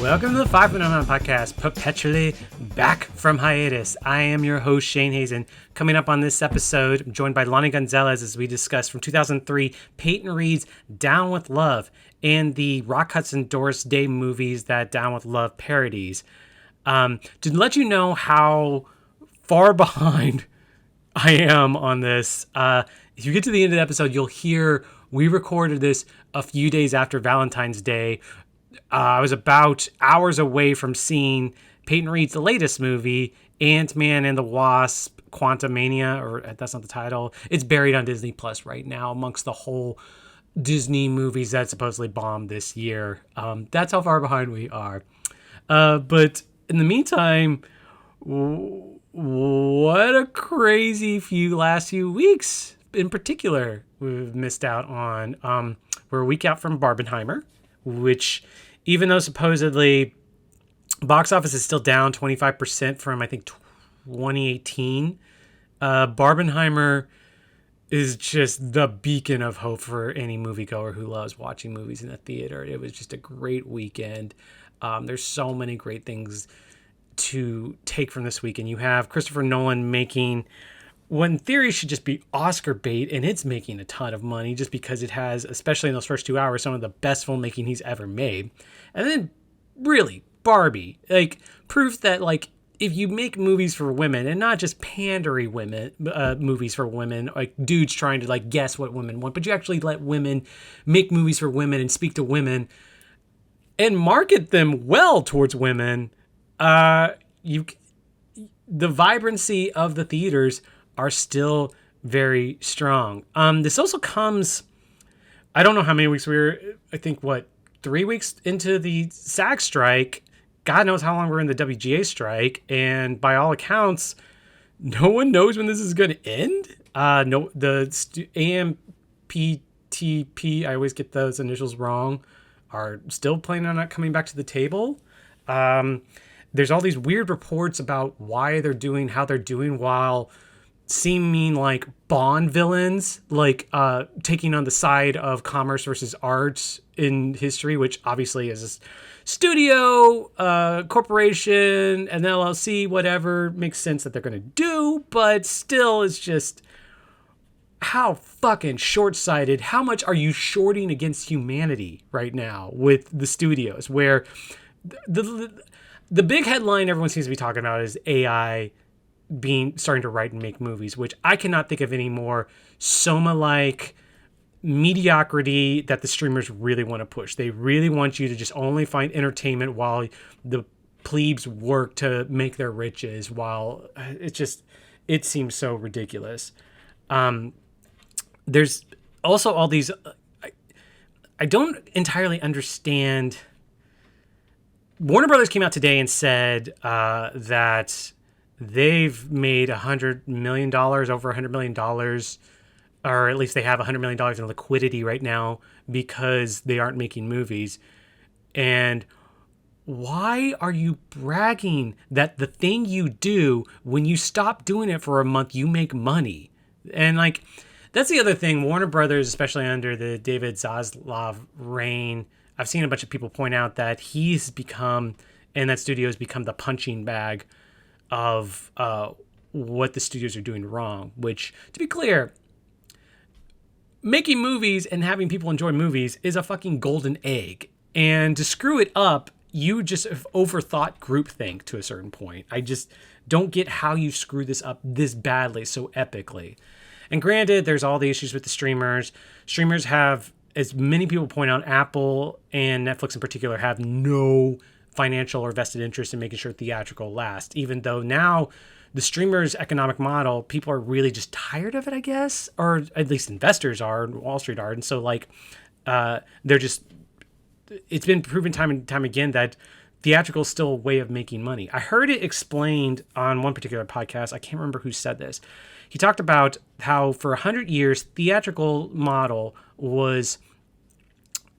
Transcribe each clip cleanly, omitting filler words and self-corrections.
Welcome to the Five Phenomenon Podcast, perpetually back from hiatus. I am your host, Shane Hazen. Coming up on this episode, I'm joined by Lani Gonzalez as we discuss from 2003, Peyton Reed's Down with Love and the Rock Hudson Doris Day movies that Down with Love parodies. To let you know how far behind I am on this, if you get to the end of the episode, you'll hear we recorded this a few days after Valentine's Day. I was about hours away from seeing Peyton Reed's latest movie, Ant-Man and the Wasp: Quantumania, or that's not the title. It's buried on Disney Plus right now amongst the whole Disney movies that supposedly bombed this year. That's how far behind we are. But in the meantime, what a crazy last few weeks in particular we've missed out on. We're a week out from Barbenheimer, which, even though supposedly box office is still down 25% from, I think, 2018, Barbenheimer is just the beacon of hope for any moviegoer who loves watching movies in the theater. It was just a great weekend. There's so many great things to take from this weekend. You have Christopher Nolan making what in theory should just be Oscar bait, and it's making a ton of money just because it has, especially in those first 2 hours, some of the best filmmaking he's ever made. And then, really, Barbie, proof that, if you make movies for women, and not just pandery movies for women, like dudes trying to, guess what women want, but you actually let women make movies for women and speak to women and market them well towards women, the vibrancy of the theaters are still very strong. This also comes, I don't know how many weeks I think 3 weeks into the SAG strike. God knows how long we're in the WGA strike. And by all accounts, no one knows when this is going to end. The AMPTP, I always get those initials wrong, are still planning on not coming back to the table. There's all these weird reports about why they're doing how they're doing while seeming like Bond villains, taking on the side of commerce versus art in history, which obviously is a studio, corporation, an LLC, whatever, makes sense that they're going to do, but still it's just how fucking short-sighted, how much are you shorting against humanity right now with the studios, where the big headline everyone seems to be talking about is AI starting to write and make movies, which I cannot think of any more Soma-like mediocrity that the streamers really want to push. They really want you to just only find entertainment while the plebes work to make their riches, while it seems so ridiculous. There's also all these, I don't entirely understand. Warner Brothers came out today and said that they've made $100 million, over $100 million, or at least they have $100 million in liquidity right now because they aren't making movies. And why are you bragging that the thing you do, when you stop doing it for a month, you make money? And that's the other thing. Warner Brothers, especially under the David Zaslav reign, I've seen a bunch of people point out that he's become, and that studio has become, the punching bag of what the studios are doing wrong, which, to be clear, making movies and having people enjoy movies is a fucking golden egg. And to screw it up, you just have overthought groupthink to a certain point. I just don't get how you screw this up this badly, so epically. And granted, there's all the issues with the streamers. Streamers have, as many people point out, Apple and Netflix in particular have no financial or vested interest in making sure theatrical lasts, even though now the streamers' economic model, people are really just tired of it, I guess, or at least investors are, Wall Street are. And so they're just, it's been proven time and time again that theatrical is still a way of making money. I heard it explained on one particular podcast. I can't remember who said this. He talked about how for 100 years, theatrical model was,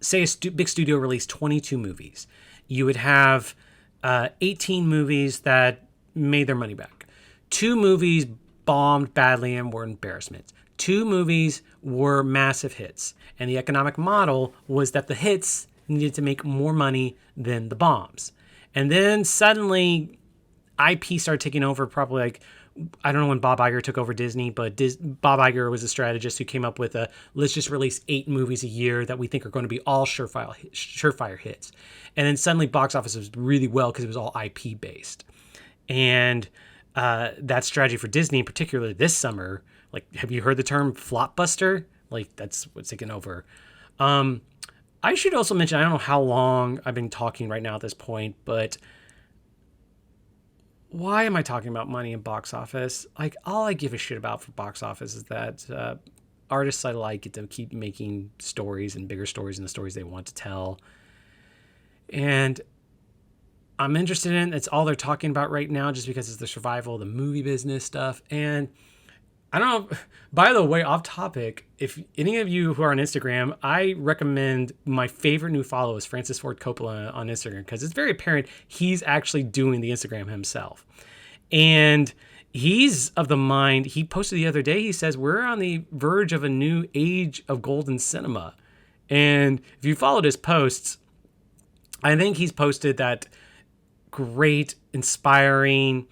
say a big studio released 22 movies. You would have 18 movies that made their money back. 2 movies bombed badly and were embarrassments. 2 movies were massive hits. And the economic model was that the hits needed to make more money than the bombs. And then suddenly IP started taking over, probably like, I don't know when Bob Iger took over Disney, but Bob Iger was a strategist who came up with a, let's just release 8 movies a year that we think are going to be all surefire hits. And then suddenly box office was really well because it was all IP based. And that strategy for Disney, particularly this summer, like, have you heard the term flopbuster? Like, that's what's taken over. I should also mention, I don't know how long I've been talking right now at this point, but why am I talking about money and box office? Like, all I give a shit about for box office is that artists I like get to keep making stories and bigger stories and the stories they want to tell. And I'm interested in, it's all they're talking about right now just because it's the survival of the movie business stuff. And I don't know, by the way, off topic, if any of you who are on Instagram, I recommend my favorite new follow is Francis Ford Coppola on Instagram because it's very apparent he's actually doing the Instagram himself. And he's of the mind, he posted the other day, he says, we're on the verge of a new age of golden cinema. And if you followed his posts, I think he's posted that great, inspiring,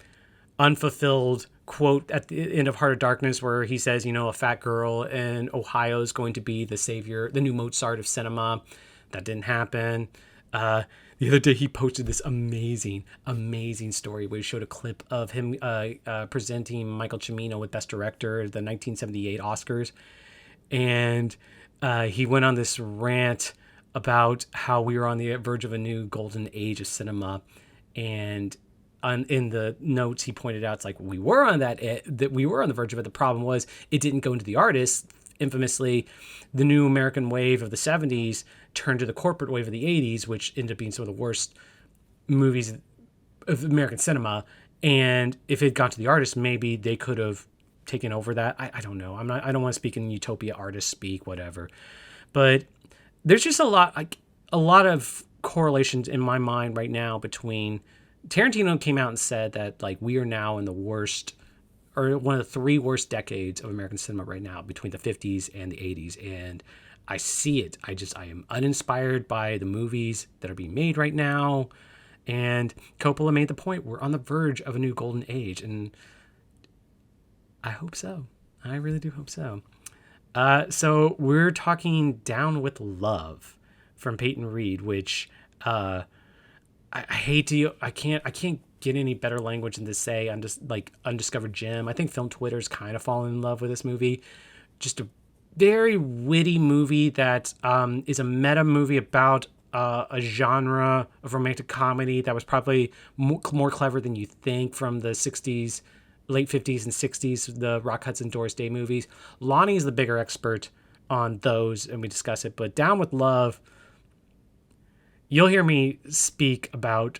unfulfilled quote at the end of Heart of Darkness where he says, you know, a fat girl in Ohio is going to be the savior, the new Mozart of cinema. That didn't happen. The other day he posted this amazing, amazing story where he showed a clip of him presenting Michael Cimino with Best Director at the 1978 Oscars. And he went on this rant about how we were on the verge of a new golden age of cinema. And in the notes, he pointed out, it's like, we were on that we were on the verge of it. The problem was it didn't go into the artists. Infamously, the new American wave of the 70s turned to the corporate wave of the 80s, which ended up being some of the worst movies of American cinema. And if it got to the artists, maybe they could have taken over that. I don't know. I don't want to speak in utopia artist speak, whatever. But there's just a lot of correlations in my mind right now between Tarantino came out and said that, like, we are now in the worst, or one of the 3 worst decades of American cinema right now, between the 50s and the 80s. And I see it. I am uninspired by the movies that are being made right now. And Coppola made the point, we're on the verge of a new golden age. And I hope so. I really do hope so. So we're talking Down with Love from Peyton Reed, which I hate to, I can't get any better language than to say I'm just like undiscovered gem. I think film Twitter's kind of fallen in love with this movie. Just a very witty movie that is a meta movie about a genre of romantic comedy that was probably more clever than you think from the 60s, late 50s and 60s, the Rock Hudson, Doris Day movies. Lani is the bigger expert on those, and we discuss it. But Down with Love, you'll hear me speak about,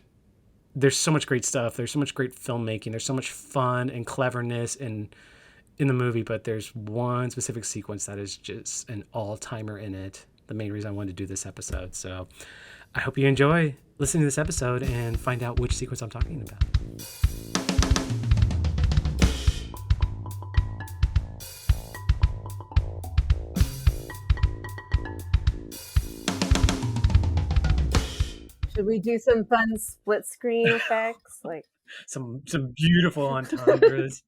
there's so much great stuff. There's so much great filmmaking. There's so much fun and cleverness in the movie, but there's one specific sequence that is just an all-timer in it. The main reason I wanted to do this episode. So I hope you enjoy listening to this episode and find out which sequence I'm talking about. Should we do some fun split screen effects? Like some beautiful entendres.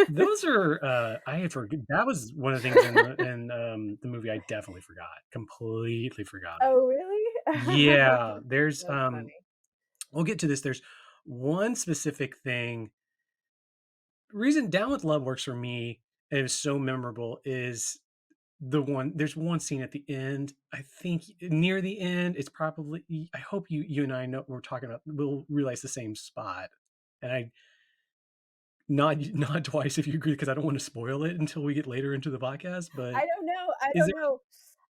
Those are I had forgot. That was one of the things in the movie I definitely forgot. Completely forgot it. oh really? Yeah, there's That's funny. we'll get to this. There's one specific thing. Reason Down with Love works for me and is so memorable is there's one scene at the end. I think near the end, it's probably, I hope you and I know what we're talking about. We'll realize the same spot. And I not twice if you agree, because I don't want to spoil it until we get later into the podcast. But I don't know. I is don't there, know.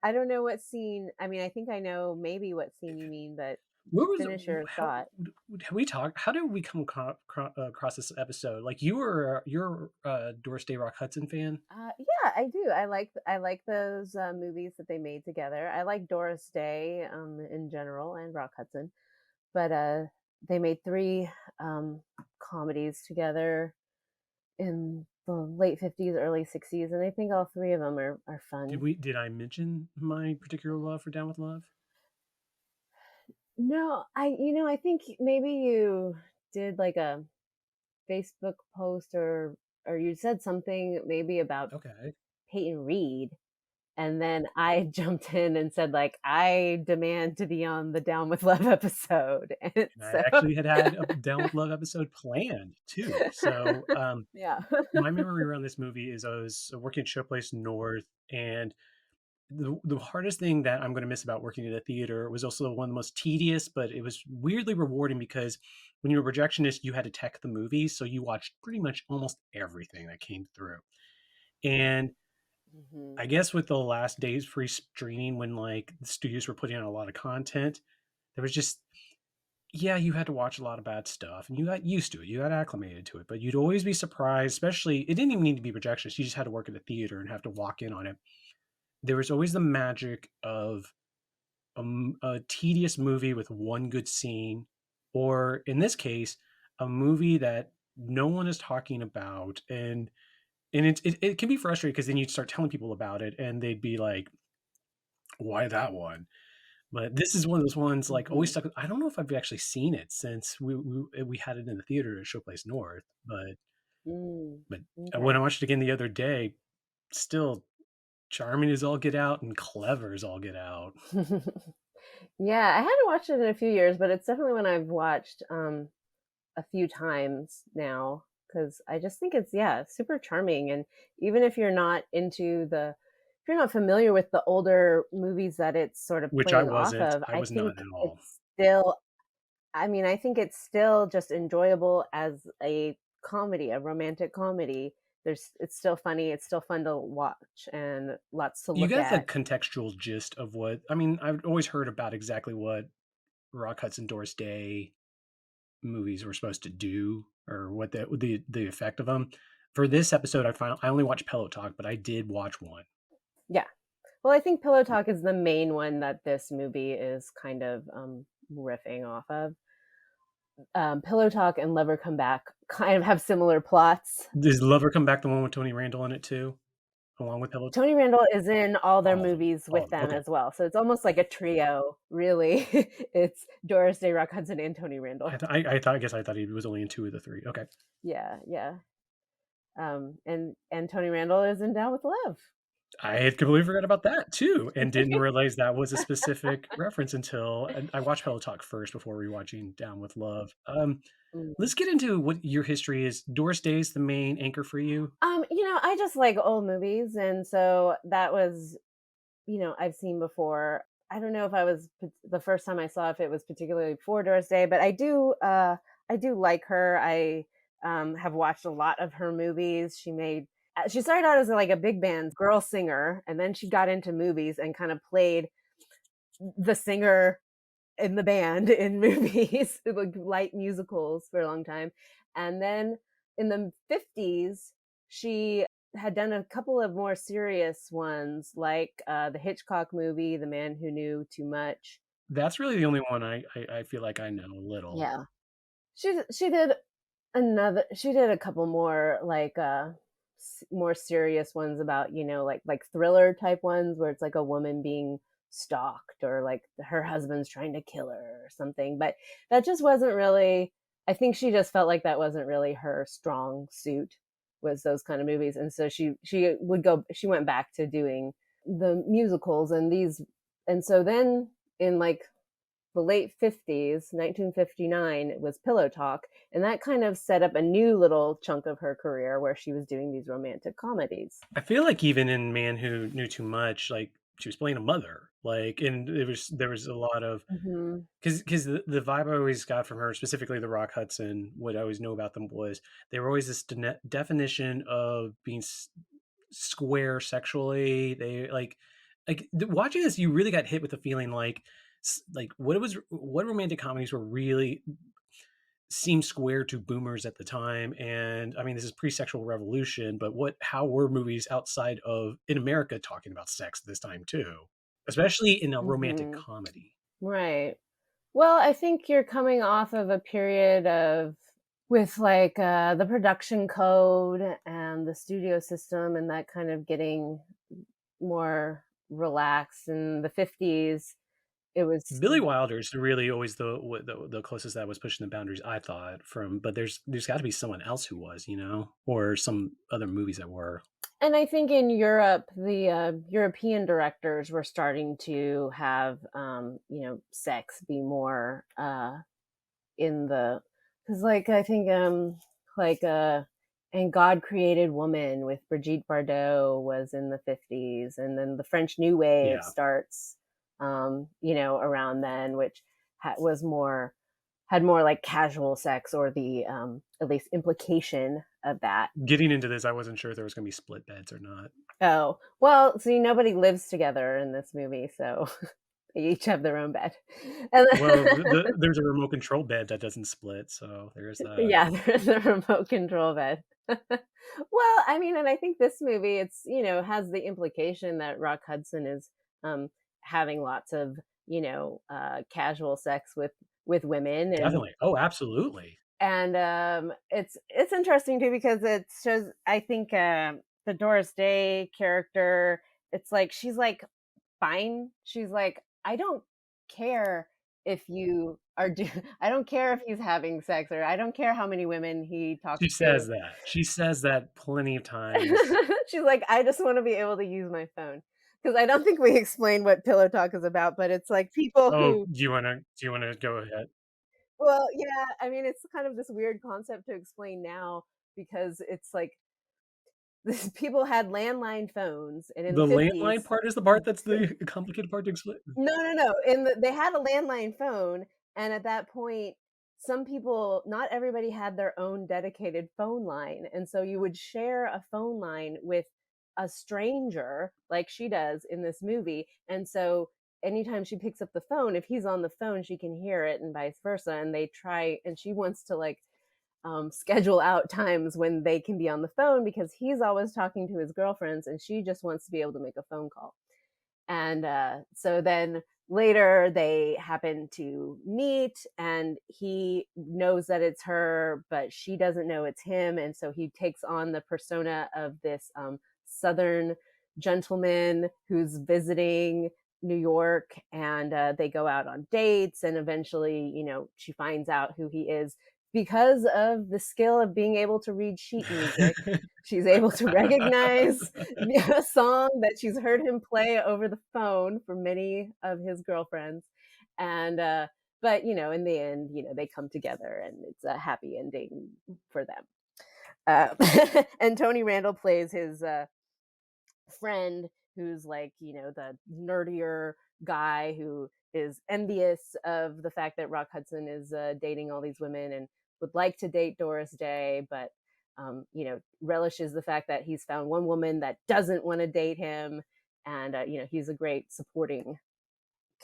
I don't know what scene. I mean, I think I know maybe what scene you mean, but where was finish your how thought. have we talked? How did we come across this episode? Like, you're Doris Day Rock Hudson fan. Yeah, I do. I like those movies that they made together. I like Doris Day in general and Rock Hudson, but they made 3 comedies together. in the late 50s, early 60s, and I think all three of them are fun. Did I mention my particular love for Down with Love? No, I think maybe you did like a Facebook post, or you said something maybe about Okay. Peyton Reed, and then I jumped in and said like I demand to be on the Down with Love episode. And And I so actually had a Down with Love episode planned too. So, yeah. my memory around this movie is I was working at Showplace North, and the hardest thing that I'm gonna miss about working at a theater was also one of the most tedious, but it was weirdly rewarding because when you were a projectionist, you had to tech the movies, so you watched pretty much almost everything that came through. And Mhm. I guess with the last days free streaming, when like the studios were putting out a lot of content, there was just yeah, you had to watch a lot of bad stuff and you got used to it. You got acclimated to it, but you'd always be surprised, especially it didn't even need to be projections. You just had to work at a theater and have to walk in on it. There was always the magic of a tedious movie with one good scene, or in this case, a movie that no one is talking about, and it can be frustrating because then you'd start telling people about it, and they'd be like, "Why that one?" But this is one of those ones like always Mhm. stuck. I don't know if I've actually seen it since we had it in the theater at Showplace North, Mm. but when I Okay. watched it again the other day, still charming as all get out and clever as all get out. Yeah, I haven't watched it in a few years, but it's definitely one I've watched a few times now because I just think it's, yeah, super charming. And even if you're not if you're not familiar with the older movies that it's sort of Which I playing off wasn't. of, I was not at all. I think it's still just enjoyable as a comedy, a romantic comedy. It's still funny. It's still fun to watch and lots to You look got the at. contextual gist of what I mean, I've always heard about exactly what Rock Hudson, Doris Day movies were supposed to do or what the effect of them. For this episode, I only watched Pillow Talk, but I did watch one. Yeah. Well, I think Pillow Talk is the main one that this movie is kind of riffing off of. Pillow Talk and Lover Come Back kind of have similar plots. Does Lover Come Back the one with Tony Randall in it too, along with Pillow Tony Randall is in all their all of them, movies all with of them, them okay. as well. So it's almost like a trio, really. It's Doris Day, Rock Hudson, and Tony Randall. I guess I thought he was only in 2 of the 3, okay. Yeah, yeah. And Tony Randall is in Down with Love. I had completely forgot about that too, and didn't realize that was a specific reference until and I watched Pillow Talk first before rewatching Down with Love. Mm. Let's get into what your history is. Doris Day is the main anchor for you, I just like old movies, and so that was, I've seen before. I don't know if the first time I saw if it was particularly for Doris Day, but I do like her. I have watched a lot of her movies. She started out as like a big band girl singer, and then she got into movies and kind of played the singer in the band in movies, like light musicals for a long time. And then in the 50s, she had done a couple of more serious ones, like the Hitchcock movie, The Man Who Knew Too Much. that's really the only one I feel like I know a little. Yeah. She did she did a couple more like more serious ones about, like thriller type ones where it's like a woman being stalked or like her husband's trying to kill her or something. But that just wasn't really, I think she just felt like that wasn't really her strong suit, was those kind of movies. And so she went back to doing the musicals and so then in like the late 50s, 1959, it was Pillow Talk. And that kind of set up a new little chunk of her career where she was doing these romantic comedies. I feel like even in Man Who Knew Too Much, like she was playing a mother, like, and there was a lot of Mm-hmm. because the vibe I always got from her, specifically the Rock Hudson, what I always know about them was they were always this definition of being square sexually. They watching this, you really got hit with the feeling like what romantic comedies were really seemed square to boomers at the time. And I mean, this is pre-sexual revolution, but how were movies outside of in America talking about sex this time too, especially in a romantic Mm-hmm. comedy? Right. Well, I think you're coming off of a period of with like the production code and the studio system and that kind of getting more relaxed in the 50s. It was Billy Wilder's really always the closest that was pushing the boundaries, I thought, from but there's gotta be someone else who was, you know, or some other movies that were. and I think in Europe, the European directors were starting to have, sex be more in the, because like I think like and God Created Woman with Brigitte Bardot was in the 50s, and then the French New Wave Yeah. starts around then, which was more, had more like casual sex, or the at least implication of that. Getting into this, I wasn't sure if there was gonna be split beds or not. Oh, well, see, nobody lives together in this movie, so they each have their own bed. And Well, there's a remote control bed that doesn't split, so there's that. yeah, there's a remote control bed. Well, I mean, and I think this movie, it's, has the implication that Rock Hudson is um having lots of, casual sex with women, Definitely. Oh, absolutely. and it's interesting too, because it shows, I think, the Doris Day character, it's like she's like fine. She's like, I don't care if you are do I don't care if he's having sex, or I don't care how many women he talks She to. says that. She says that plenty of times. She's like, I just want to be able to use my phone. Because I don't think we explained what pillow talk is about, but it's like people Oh, who, do you wanna go ahead? well, yeah, I mean, it's kind of this weird concept to explain now, because it's like this, people had landline phones, and in the The landline 50s, part is the part that's the complicated part to explain. no, no, no. They had a landline phone, and at that point, some people, not everybody had their own dedicated phone line, and so you would share a phone line with a stranger, like she does in this movie. And so anytime she picks up the phone, if he's on the phone, she can hear it, and vice versa. And they try, and she wants to like schedule out times when they can be on the phone, because he's always talking to his girlfriends, and she just wants to be able to make a phone call. And so then later they happen to meet, and he knows that it's her, but she doesn't know it's him. And so he takes on the persona of this Southern gentleman who's visiting New York, and they go out on dates. And eventually, she finds out who he is because of the skill of being able to read sheet music. She's able to recognize a song that she's heard him play over the phone for many of his girlfriends. And but in the end, they come together, and it's a happy ending for them. And Tony Randall plays his friend, who's like, the nerdier guy who is envious of the fact that Rock Hudson is dating all these women, and would like to date Doris Day, but relishes the fact that he's found one woman that doesn't want to date him. And he's a great supporting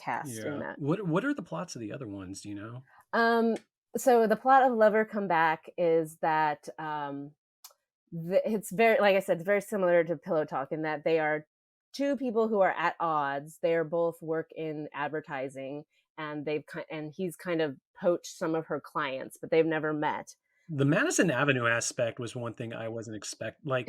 cast in Yeah. that. What are the plots of the other ones, do you know? um so the plot of Lover Come Back is that it's very, like I said, it's very similar to Pillow Talk, in that they are two people who are at odds. They are both work in advertising, and he's kind of poached some of her clients, but they've never met. The Madison Avenue aspect was one thing I wasn't expect like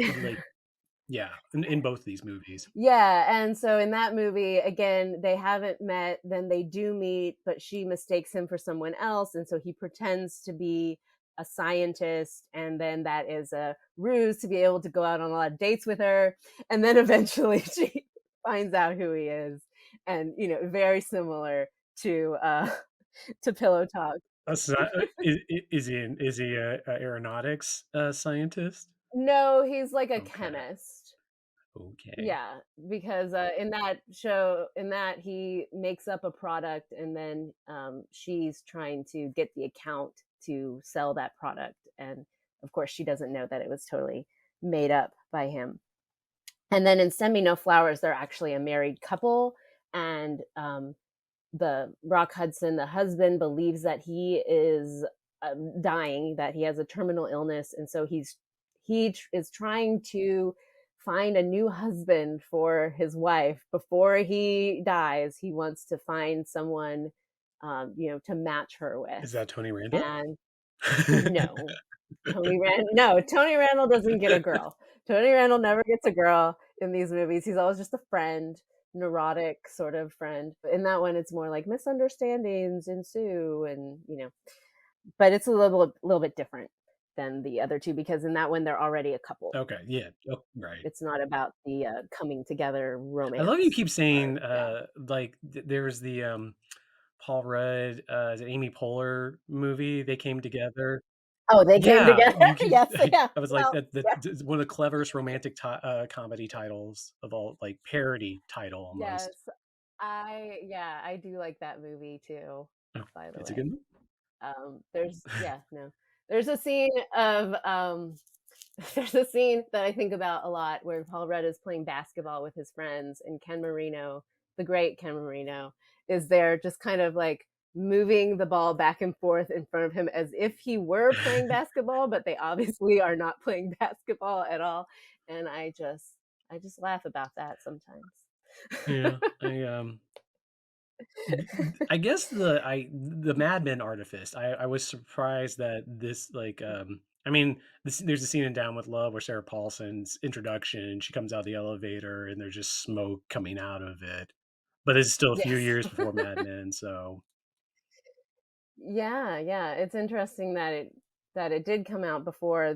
yeah, in both these movies. Yeah, and so in that movie, again, they haven't met, then they do meet, but she mistakes him for someone else, and so he pretends to be a scientist, and then that is a ruse to be able to go out on a lot of dates with her, and then eventually she finds out who he is. And very similar to to Pillow Talk. Is he a aeronautics, scientist? No, he's like a Okay, chemist. okay. Yeah, because in that show, in that he makes up a product, and then she's trying to get the account to sell that product, and of course she doesn't know that it was totally made up by him. And then in Send Me No Flowers, they're actually a married couple, and the Rock Hudson, the husband, believes that he is dying, that he has a terminal illness, and so is trying to find a new husband for his wife before he dies. He wants to find someone, to match her with. Is that Tony Randall? And No. Tony Randall doesn't get a girl. Tony Randall never gets a girl in these movies. He's always just a friend, neurotic sort of friend. In that one, it's more like misunderstandings ensue, and but it's a little bit different than the other two because in that one they're already a couple. Okay, yeah, oh, right. It's not about the coming together I love you romance keep saying, part. Yeah. like, there was the, Paul Rudd, is it Amy Poehler movie? They came together. Oh, they came Yeah, together. you keep Yes. Yeah. I was like, Well. that Yeah. that's one of the cleverest romantic comedy titles of all, like, parody title almost. Yes. I do like that movie too, Oh, by the it's a good way. one? There's yeah, no. There's a scene of there's a scene that I think about a lot where Paul Rudd is playing basketball with his friends and Ken Marino, the great Ken Marino, is there just kind of like moving the ball back and forth in front of him as if he were playing basketball, but they obviously are not playing basketball at all. And I just laugh about that sometimes. Yeah, I guess the Mad Men artifice, I was surprised that this, like, I mean, there's a scene in Down with Love where Sarah Paulson's introduction, she comes out the elevator and there's just smoke coming out of it, but it's still a few Yes. years before Mad Men, so Yeah, yeah, it's interesting that it did come out before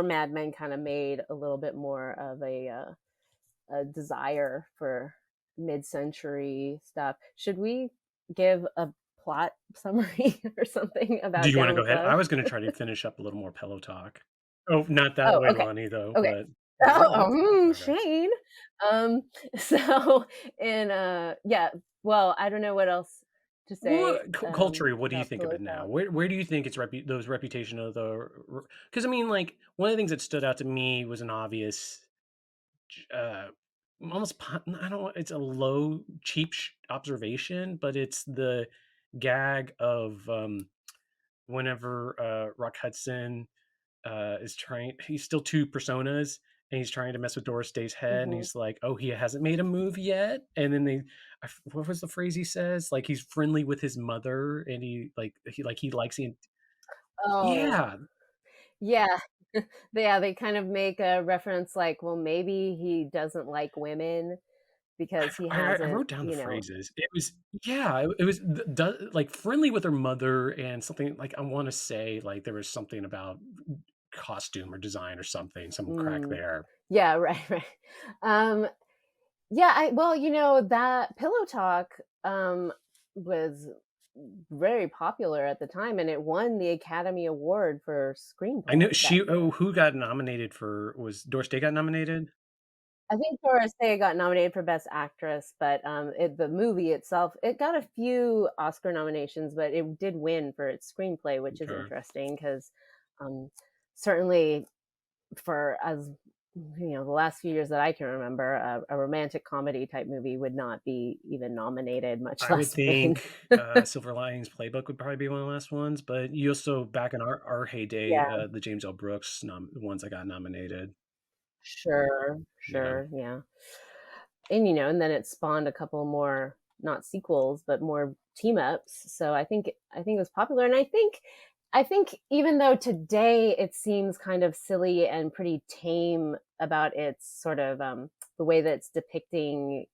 Mad Men kinda made a little bit more of a desire for mid-century stuff. Should we give a plot summary or something do about you wanna Down go with ahead? I Love? was gonna try to finish up a little more pillow talk. Oh, not that Oh, way, okay. Lonnie, though, Okay. but Oh, okay. Shane. Um, so yeah, well, I don't know what else to Well, say, culturally, what do you about think of Pillow it now? Talk. Where do you think its those reputation of the? Because I mean, like, one of the things that stood out to me was an obvious, uh, almost I don't know, it's a low cheap observation, but it's the gag of whenever Rock Hudson is trying, he's still two personas. And he's trying to mess with Doris Day's head, and Mhm. he's like, "Oh, he hasn't made a move yet." And then what was the phrase he says? Like he's friendly with his mother, and he likes the, Oh. yeah. Yeah. Yeah, they kind of make a reference like, well, maybe he doesn't like women because he I hasn't, wrote down the phrases. It was, yeah, it was like friendly with her mother, and something like I want to say like there was something about costume or design or something, some crack mm, there. yeah, right, right. Um, yeah, well, that Pillow Talk, was very popular at the time, and it won the Academy Award for I know screenplay that she. Oh, year. who got nominated for? Was Doris Day got nominated? I think Doris Day got nominated for Best Actress, but, the movie itself, it got a few Oscar nominations, but it did win for its screenplay, which is Okay. interesting 'cause, um, certainly for the last few years that I can remember, a romantic comedy type movie would not be even nominated, much I would less win. think, Silver Linings Playbook would probably be one of the last ones, but you also back in our heyday, Yeah, the James L. Brooks ones that got nominated. sure, Yeah. sure, yeah. And then it spawned a couple more, not sequels, but more team ups. So I think it was popular, and I think even though today it seems kind of silly and pretty tame about its sort of the way that it's depicting,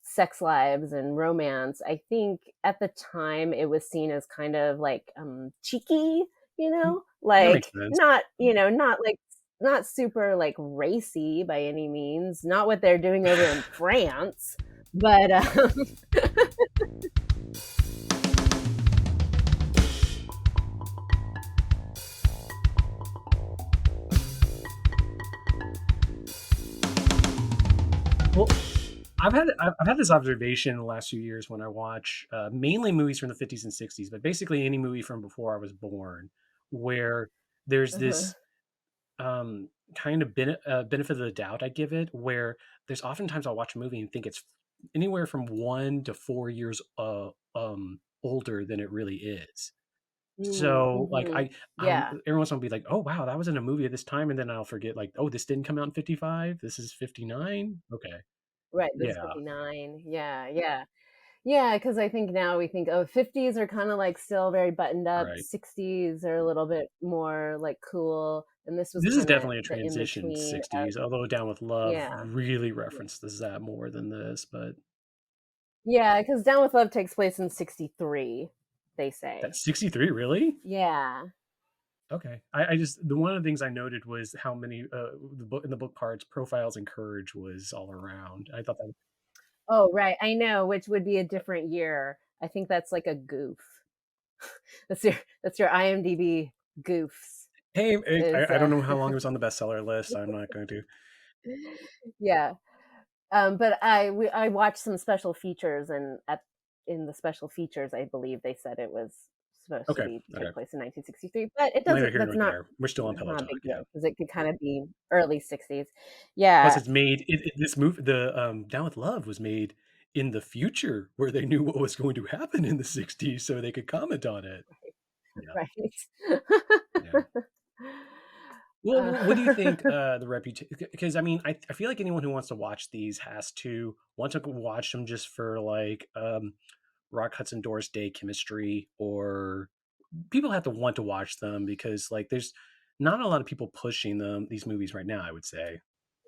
sex lives and romance, I think at the time it was seen as kind of like cheeky, Mm, that makes like sense. not super like racy by any means, not what they're doing over in France, but Well, I've had this observation in the last few years when I watch, mainly movies from the 50s and 60s, but basically any movie from before I was born, where there's uh-huh. this, kind of benefit of the doubt I give it, where there's oftentimes I'll watch a movie and think it's anywhere from 1 to 4 years, older than it really is. So, like, Mhm. I'm Yeah, every once in a while I'll be like, "Oh, wow, that was in a movie at this time," and then I'll forget, like, "Oh, this didn't come out in '55? This is '59? Okay." right, this is Yeah. 59. Yeah, yeah. Yeah, because I think now we think, oh, 50s are kind of like still very buttoned up, Right. 60s are a little bit more like cool, and this was This is kind of definitely a the in transition between of 60s, although Down with Love yeah. really references that more than this, but Yeah, because Down with Love takes place in 63, they say. that's 63, really? Yeah. Okay. I just the one of the things I noted was how many, the book in the book parts, profiles and courage was all around. I thought that Oh, right, I know, which would be a different year. I think that's like a goof. That's your IMDb goofs hey, is, I don't know how long it was on the bestseller list, I'm not going to. yeah. But I watched some special features, and in the special features, I believe they said it was supposed to Okay, be okay. take place in 1963, but it Neither doesn't. here That's nor not there. We're still on that's Pillow not a big Talk, yeah. deal because it could kind of be early 60s. Plus, Yeah, it's made this movie, the Down with Love, was made in the future where they knew what was going to happen in the '60s, so they could comment on it. Yeah, right. yeah. Well, uh, what do you think, the reputation? Because I mean, I feel like anyone who wants to watch these has to want to watch them just for like Rock Hudson Doris Day chemistry, or people have to want to watch them because like there's not a lot of people pushing these movies right now. I would say.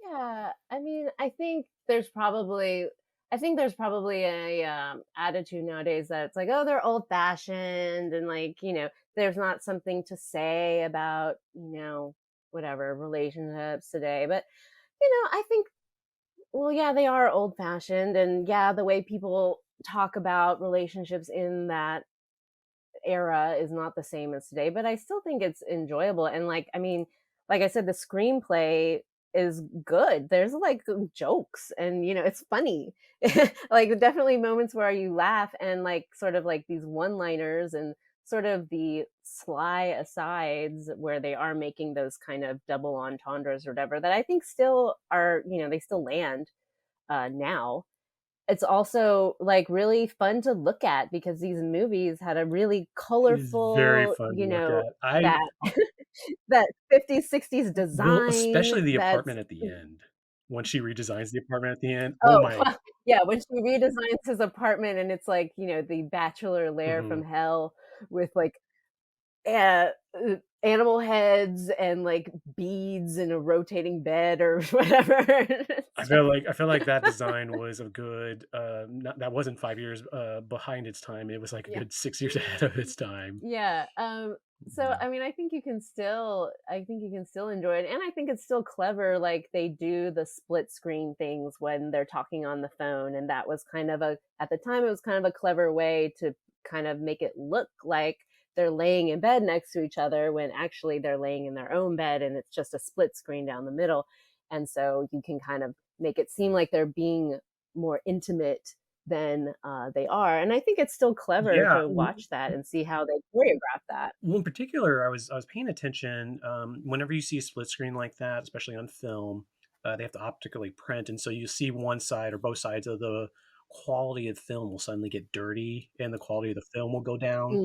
yeah, I mean, I think there's probably a attitude nowadays that it's like, oh, they're old fashioned, and like, there's not something to say about, whatever relationships today. But I think, well, yeah, they are old fashioned, and yeah, the way people talk about relationships in that era is not the same as today, but I still think it's enjoyable. And like, I mean, like I said, the screenplay is good. There's like jokes, and it's funny. Like definitely moments where you laugh, and like sort of like these one-liners, and sort of the sly asides where they are making those kind of double entendres or whatever, that I think still are, they still land now. It's also like really fun to look at because these movies had a really It is very colorful, fun to look at. that that 50s, 60s Well, especially design the that's apartment at the end. When she redesigns the apartment at the end. Oh oh, my. yeah, when she redesigns his apartment, and it's like, the bachelor lair from Mhm. hell with like uh, animal heads and like beads and a rotating bed or whatever. It's just I feel like that design was a good, not that wasn't 5 years, behind its time, it was, like, a yeah. good 6 years ahead of its time. Yeah, so, Yeah. I mean, I think you can still enjoy it, and I think it's still clever, like, they do the split screen things when they're talking on the phone, and that was kind of at the time, it was kind of a clever way to kind of make it look like they're laying in bed next to each other when actually they're laying in their own bed, and it's just a split screen down the middle, and so you can kind of make it seem like they're being more intimate than they are. And I think it's still clever Yeah, to watch that and see how they choreograph that. well, in particular, I was paying attention, whenever you see a split screen like that, especially on film, they have to optically print, and so you see one side or both sides of the quality of film will suddenly get dirty, and the quality of the film will go down.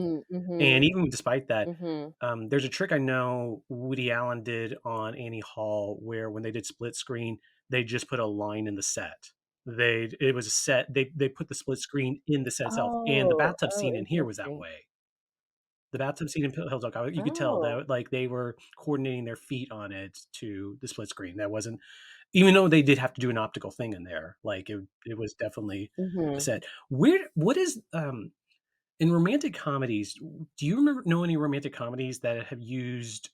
And Mhm. even despite that, Mhm. there's a trick I know Woody Allen did on Annie Hall, where when they did split screen, they just put a line in the set. It was a set. They put the split screen in the set itself, and the bathtub Oh, scene in here was that interesting. way. The bathtub scene in Hillsdog, you could tell Oh. that like they were coordinating their feet on it to the split screen. That wasn't, even though they did have to do an optical thing in there. Like it was definitely a Mhm. set. Where what is in romantic comedies, do you know any romantic comedies that have used,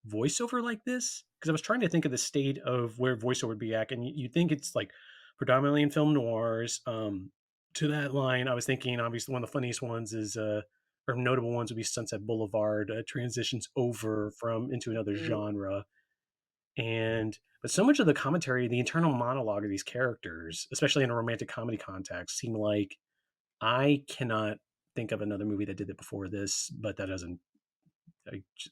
voiceover like this? Because I was trying to think of the state of where voiceover would be at, and you think it's, like, predominantly in film noirs, to that line, I was thinking, obviously, one of the funniest ones is, or notable ones would be Sunset Boulevard, transitions over from into another Mm. genre, and but so much of the commentary, the internal monologue of these characters, especially in a romantic comedy context, seem like I cannot think of another movie that did it before this, but that doesn't.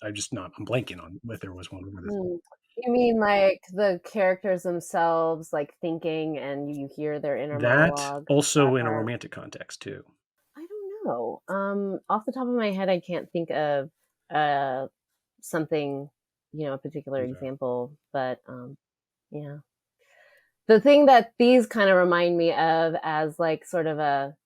I'm just not. I'm blanking on if there was one before this. Mm. You mean like the characters themselves, like, thinking, and you hear their inner That monologue, that also in a part? romantic context too. I don't know. Off the top of my head, I can't think of, uh, something, a particular Okay. example, but, yeah. The thing that these kind of remind me of as like sort of a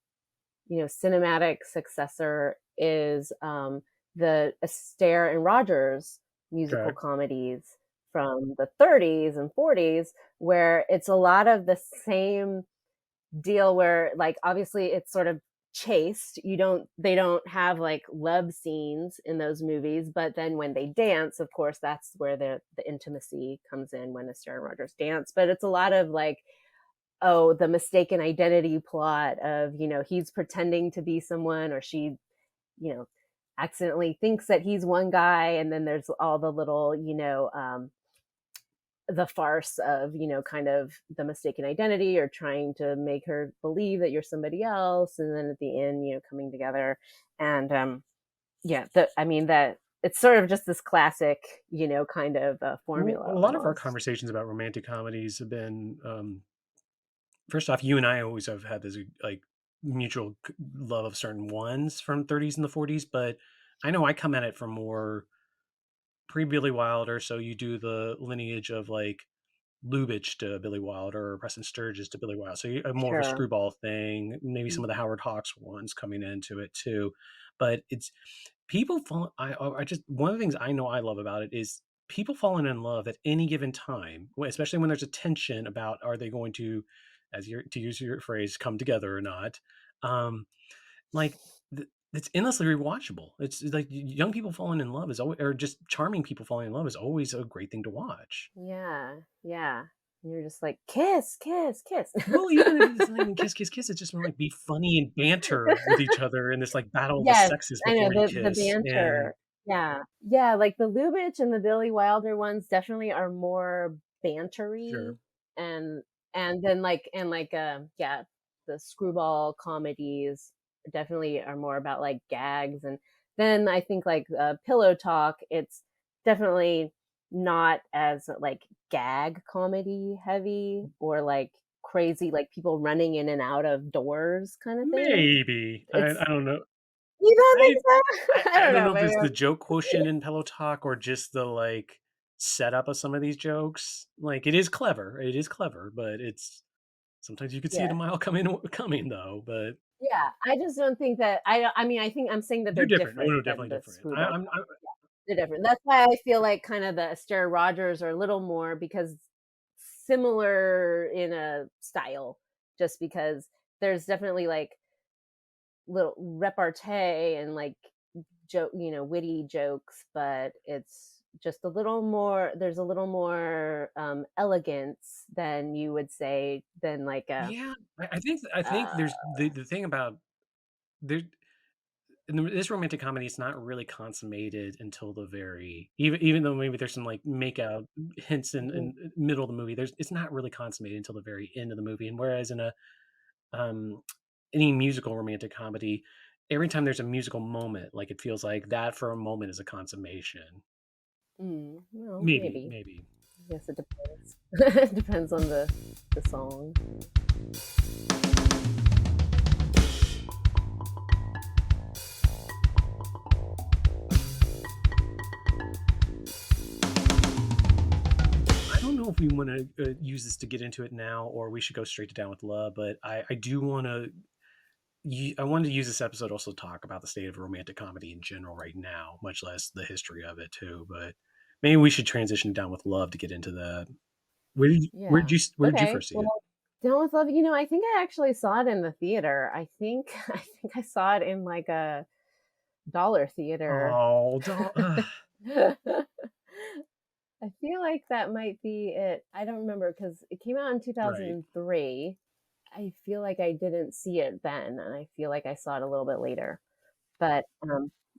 cinematic successor is the Astaire and Rogers musical Okay. comedies from the 30s and 40s, where it's a lot of the same deal, where like obviously it's sort of chaste. They don't have like love scenes in those movies, but then when they dance, of course, that's where the intimacy comes in, when Astaire and Rogers dance. But it's a lot of like, oh, the mistaken identity plot of, he's pretending to be someone, or she, you know, accidentally thinks that he's one guy. And then there's all the little, the farce of, kind of the mistaken identity, or trying to make her believe that you're somebody else. And then at the end, coming together. And yeah, I mean, that it's sort of just this classic, kind of Well, a formula lot of our almost. conversations about romantic comedies have been, first off, you and I always have had this like mutual love of certain ones from 30s and the 40s, but I know I come at it from more pre Billy Wilder. So you do the lineage of like Lubitsch to Billy Wilder, or Preston Sturges to Billy Wilder. So you have more of a Sure. screwball thing, maybe some of the Mhm. Howard Hawks ones coming into it too. But it's people fall. I just one of the things I know I love about it is people falling in love at any given time, especially when there's a tension about are they going to, to use your phrase, come together or not. Um, like it's endlessly rewatchable. It's like young people falling in love is always, or just charming people falling in love is always a great thing to watch. Yeah, yeah. And you're just like, "Kiss, kiss, kiss." Well, even if it's not even kiss, kiss, kiss, it's just more like be funny and banter with each other in this like battle of the Yes, sexes I know, before you the kiss. And banter. Yeah. Yeah, like, the Lubitsch and the Billy Wilder ones definitely are more bantery, sure, and yeah, the screwball comedies definitely are more about, like, gags. And then I think, like, Pillow Talk, it's definitely not as, like, gag comedy heavy, or, like, crazy, like, people running in and out of doors kinda thing. maybe I It's don't know. You don't think I, so? I I don't don't know, know if maybe it's the I'm joke quotient in Pillow Talk or just the like setup of some of these jokes. Like it is clever, but it's sometimes you could see it a yeah. mile coming though. But Yeah, I just don't think that I mean, I think I'm saying that they're they're different. Oh different no, than definitely the different. screwball I'm comedy. Yeah, they're different. That's why I feel like kind of the Astaire Rogers are a little more, because similar in a style, just because there's definitely, like, little repartee and, like, joke, witty jokes, but it's just a little more, there's a little more elegance than you would say, than like a yeah. I think uh there's the thing about there in this romantic comedy, it's not really consummated until the very even though maybe there's some like make out hints mhm. in the middle of the movie, it's not really consummated until the very end of the movie. And whereas in a um any musical romantic comedy, every time there's a musical moment, like it feels like that for a moment is a consummation. Well, Maybe, maybe. maybe. I guess it depends. It depends on the song. I don't know if we want to use this to get into it now, or we should go straight to Down with Love. But I do want to I wanted to use this episode also to talk about the state of romantic comedy in general right now, much less the history of it too. But maybe we should transition Down with Love to get into that. Yeah. Where did you Okay. first see it? Well, Down with Love, I think I actually saw it in the theater. I think I think I saw it in like a dollar theater. Oh, don't. I feel like that might be it. I don't remember, because it came out in Right. 2003. I feel like I didn't see it then, and I feel like I saw it a little bit later. But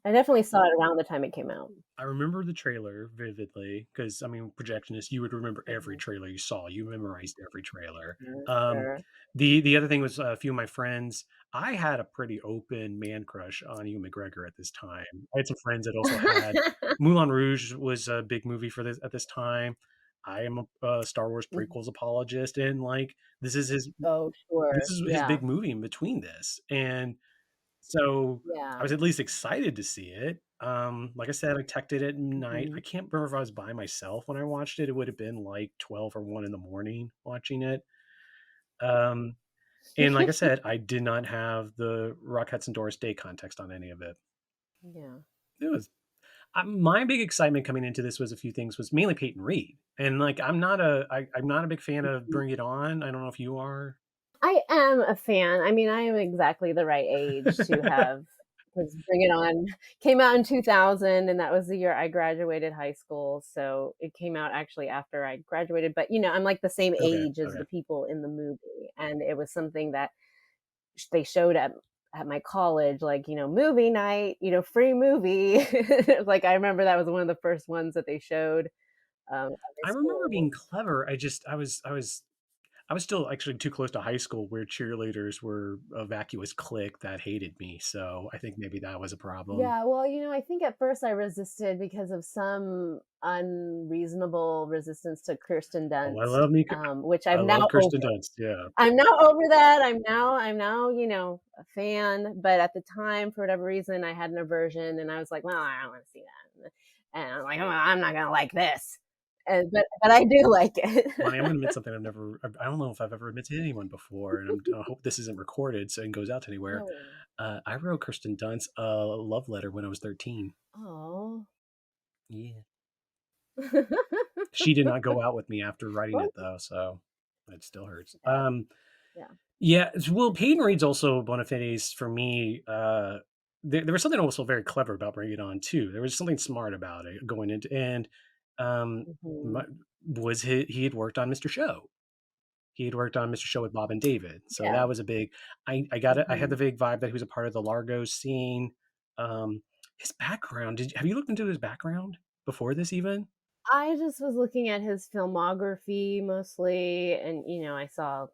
I definitely saw it around the time it came out. I remember the trailer vividly because I mean, projectionist, you would remember every Mhm. trailer you saw. You memorized every trailer. Yeah, Um, sure. the other thing was a few of my friends. I had a pretty open man crush on Hugh McGregor at this time. I had some friends that also had Moulin Rouge was a big movie for this at this time. I am a Star Wars Mhm. prequels apologist, and like Oh, this sure. is his Yeah. big movie in between this, and so, I Yeah. was at least excited to see it. Like I said, I teched it at night. I Mhm. can't remember if I was by myself when I watched it. It would have been like 12 or 1 in the morning watching it. Um, And like I said, I did not have the Rock Hudson Doris Day context on any of it. Yeah. It was my big excitement coming into this was a few things was mainly Peyton Reed, and like I'm not a big fan of Bring It On. I don't know if you are. I am a fan. I mean, I am exactly the right age to have, because Bring It On came out in 2000, and that was the year I graduated high school. So it came out actually after I graduated. But, I'm like the same Okay, age as okay. the people in the movie. And it was something that they showed at my college, like, movie night, free movie. Like, I remember that was one of the first ones that they showed every I remember being school. clever. I was still actually too close to high school where cheerleaders were a vacuous clique that hated me. So I think maybe that was a problem. Yeah, well, I think at first I resisted because of some unreasonable resistance to Kirsten Oh, Dunst, which I I'm love now Kirsten over. Dunst. Yeah. I'm now over that. I'm now, a fan. But at the time, for whatever reason, I had an aversion, and I was like, well, I don't want to see that. And I'm like, oh, I'm not gonna like this. But I do like it. Lonnie, I'm going to admit something I don't know if I've ever admitted to anyone before, and I hope this isn't recorded so it goes out to anywhere. Really? I wrote Kirsten Dunst a love letter when I was 13. Oh. Yeah. She did not go out with me after writing Well, it, though, so it still hurts. yeah, yeah. Yeah, well, Peyton Reed's also one of Finney's for me. There was something also very clever about Bring It On too. There was something smart about it going into, and um, Mhm. my, was he had worked on Mr. Show. He had worked on Mr. Show with Bob and David, so Yeah. that was a big. I got it. I had Mhm. the big vibe that he was a part of the Largo scene. His background. Have you looked into his background before this even? I just was looking at his filmography mostly, and I saw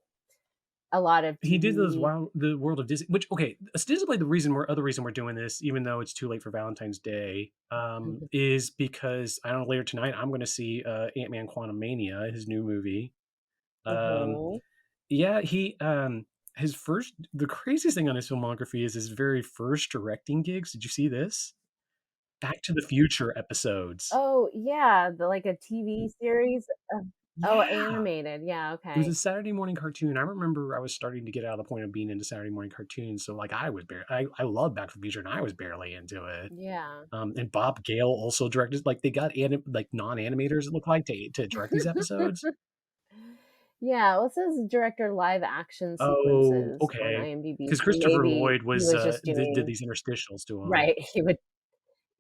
a lot of He did those TV. wild the World of Disney, which okay, ostensibly the reason other reason we're doing this, even though it's too late for Valentine's Day, is because I don't know later tonight I'm going to see Ant-Man: Quantumania, his new movie. Um, Mhm. yeah, his first the craziest thing on his filmography is his very first directing gigs. Did you see this? Back to the Future episodes. Oh, yeah, like a TV series of. Oh, Yeah. animated, yeah, It was a okay. Saturday morning cartoon. I remember I was starting to get out of the point of being into Saturday morning cartoons, so, like, I love Back to the Future, and I was barely into it. Yeah. And Bob Gale also directed like, they got non-animators, it looked like, to direct these episodes. Yeah, well, it says director live action Oh, sequences on okay. IMDb, Because so Christopher maybe Lloyd he was, was just did doing. these interstitials to him. Right, he would.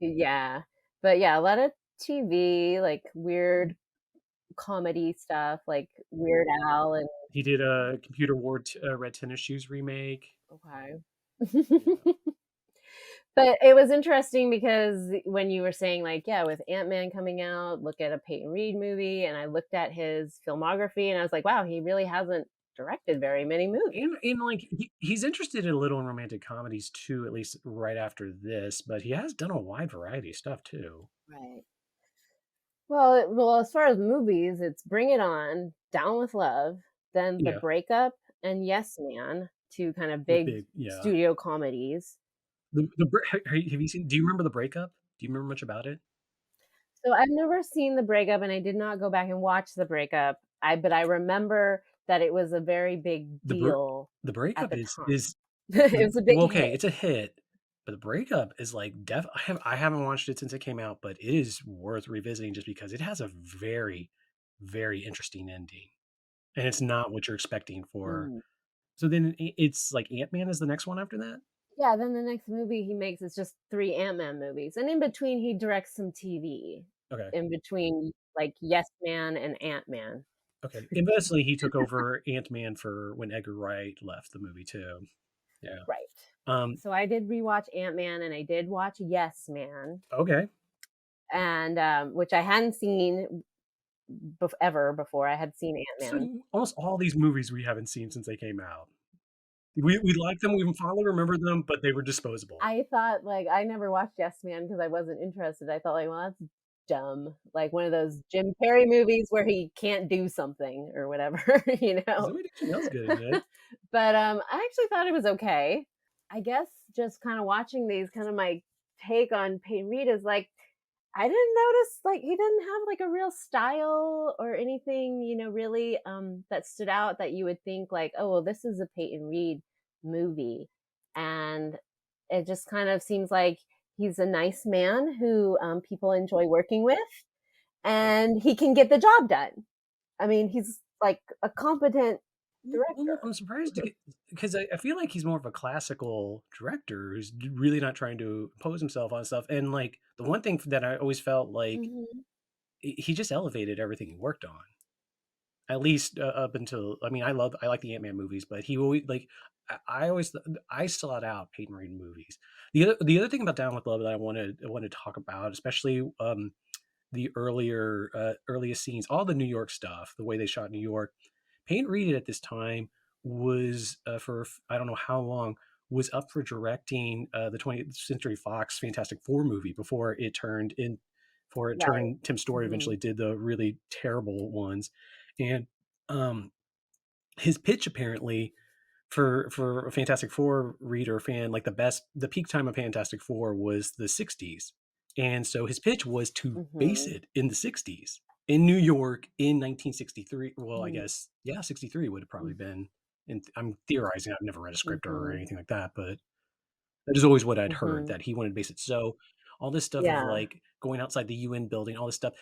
Yeah. But, yeah, a lot of TV, like, weird comedy stuff, like Weird Al and. He did a Computer Wore Red Tennis Shoes remake. Okay. Yeah. But it was interesting because when you were saying, like, yeah, with Ant-Man coming out, look at a Peyton Reed movie, and I looked at his filmography and I was like, wow, he really hasn't directed very many movies. And, like, he's interested a little in romantic comedies too, at least right after this, but he has done a wide variety of stuff too. Right. Well, as far as movies, it's Bring It On, Down with Love, then The Yeah. Breakup, and Yes Man, two kind of The big big yeah. studio comedies. Have you seen do you remember The Breakup? Do you remember much about it? So I've never seen The Breakup, and I did not go back and watch The Breakup. But I remember that it was a very big The br deal the at Breakup the is time. It was a big well, okay, hit. it's a hit, but The Breakup is, like, I haven't watched it since it came out, but it is worth revisiting just because it has a very, very interesting ending, and it's not what you're expecting for Mm. so then it's, like, Ant-Man is the next one after that? Yeah, then the next movie he makes is just 3 Ant-Man movies, and in between, he directs some TV. Okay, In between, like, Yes Man and Ant-Man. okay. Eventually, he took over Ant-Man for when Edgar Wright left the movie too. Yeah. Right. Um, So I did rewatch Ant-Man, and I did watch Yes Man, okay. and, which I hadn't seen ever before. I had seen So Ant-Man. almost all these movies we haven't seen since they came out. We like them, we fondly remember them, but they were disposable. I thought, like, I never watched Yes Man because I wasn't interested. I thought, like, "Well, that's dumb." Like one of those Jim Carrey movies where he can't do something or whatever, you know? Zoe Deschanel's good in it. But, I actually thought it was okay. I guess just kinda watching these, kinda my take on Peyton Reed is, like, I didn't notice, like, he didn't have, like, a real style or anything, really, that stood out that you would think, like, "Oh, well, this is a Peyton Reed movie," and it just kind of seems like he's a nice man who, people enjoy working with, and he can get the job done. I mean, he's, like, a competent Well, director. I'm surprised because I feel like he's more of a classical director who's really not trying to impose himself on stuff. And like the one thing that I always felt like Mhm. he just elevated everything he worked on. At least up until I mean, I like the Ant Man movies, but he always like I always I sought out Peyton Reed movies. The other thing about Down with Love that I wanted to talk about, especially the earliest scenes, all the New York stuff, the way they shot New York. Peyton Reed at this time was for I don't know how long was up for directing the 20th Century Fox Fantastic Four movie before it Right. turned Tim Story Mhm. eventually did the really terrible ones, and um, his pitch apparently for a Fantastic Four reader fan, like the peak time of Fantastic Four was the '60s, and so his pitch was to base Mhm. it in the '60s in New York in 1963. Well, I Mhm. guess yeah, '63 would have probably Mhm. been. And I'm theorizing. I've never read a script or Mhm. anything like that, but that is always what I'd heard Mhm. that he wanted to base it. So all this stuff of Yeah. like going outside the UN building, all this stuff,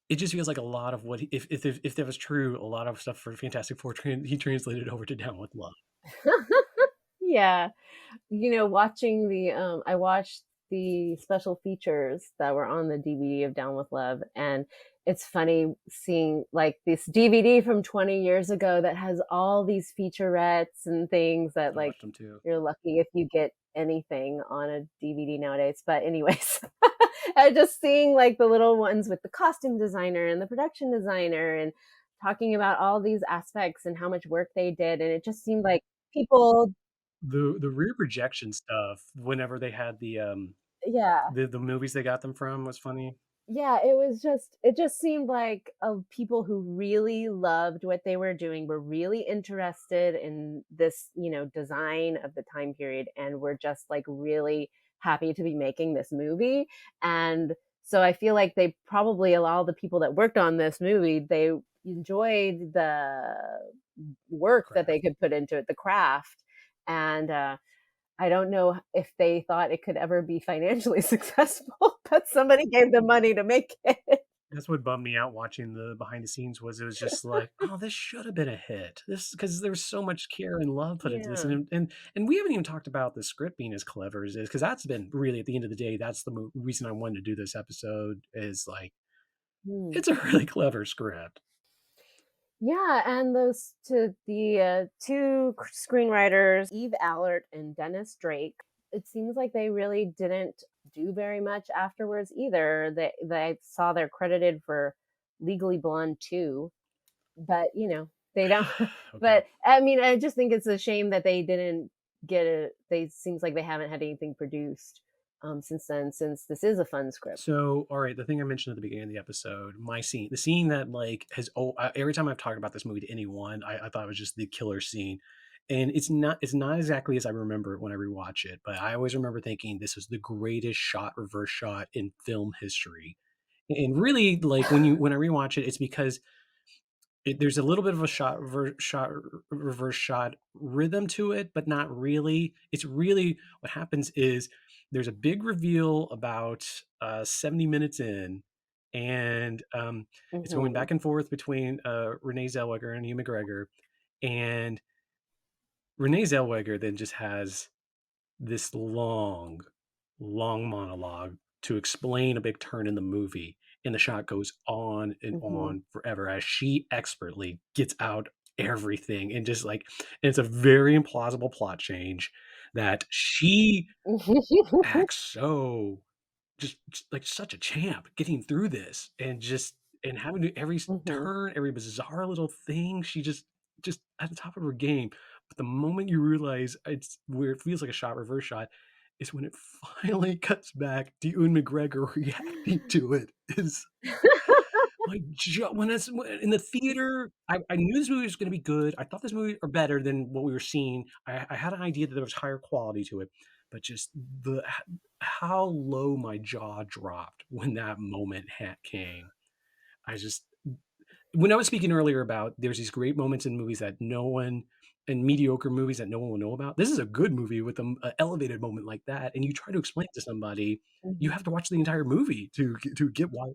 it just feels like a lot of what if that was true, a lot of stuff for Fantastic Four he translated over to Down with Love. Yeah. Watching I watched the special features that were on the DVD of Down with Love, and it's funny seeing, like, this DVD from 20 years ago that has all these featurettes and things that, I like, watched them too. you're lucky if you get anything on a DVD nowadays, but anyways, just seeing, like, the little ones with the costume designer and the production designer and talking about all these aspects and how much work they did, and it just seemed like people. The rear projection stuff, whenever they had Yeah. the movies they got them from was funny. Yeah, it just seemed like of people who really loved what they were doing, were really interested in this, design of the time period, and were just, like, really happy to be making this movie, and so I feel like they probably all the people that worked on this movie, they enjoyed the The work that they craft. could put into it, the craft, and, I don't know if they thought it could ever be financially successful, but somebody gave them money to make it. That's what bummed me out watching the behind the scenes was it was just like, "Oh, this should have been a hit." This because there's so much care and love put into this, Yeah. and we haven't even talked about the script being as clever as it is because that's been really at the end of the day, that's the reason I wanted to do this episode is like Mm. it's a really clever script. Yeah, and those to the, 2 screenwriters, Eve Allert and Dennis Drake, it seems like they really didn't do very much afterwards either. They saw they're credited for Legally Blonde 2. But, they don't Okay. but, I mean, I just think it's a shame that they didn't get it. They seems like they haven't had anything produced, since then, since this is a fun script. So, all right, the thing I mentioned at the beginning of the episode, the scene that like every time I've talked about this movie to anyone, I thought it was just the killer scene, and it's not exactly as I remember it when I rewatch it, but I always remember thinking this was the greatest shot reverse shot in film history, and really like when I rewatch it, it's because there's a little bit of a reverse shot rhythm to it, but not really. It's really what happens is there's a big reveal about 70 minutes in, and it's going Mhm. back and forth between Renee Zellweger and Hugh McGregor, and Renee Zellweger then just has this long monologue to explain a big turn in the movie. And the shot goes on and Mhm. on forever as she expertly gets out everything and just like, and it's a very implausible plot change that she acts so just like such a champ getting through this and just and having to every Mhm. turn, every bizarre little thing, she just at the top of her game. But the moment you realize it's where it feels like a shot reverse shot is when it finally cuts back to Ewan McGregor reacting to it. Is like when it's in the theater, I knew this movie was going to be good. I thought this movie or better than what we were seeing. I had an idea that there was higher quality to it. but just the how low my jaw dropped when that moment came. I just when I was speaking earlier about there's these great moments in movies that no one and mediocre movies that no one will know about. This is a good movie with a elevated moment like that, and you try to explain it to somebody, you Mhm. have to watch the entire movie to get why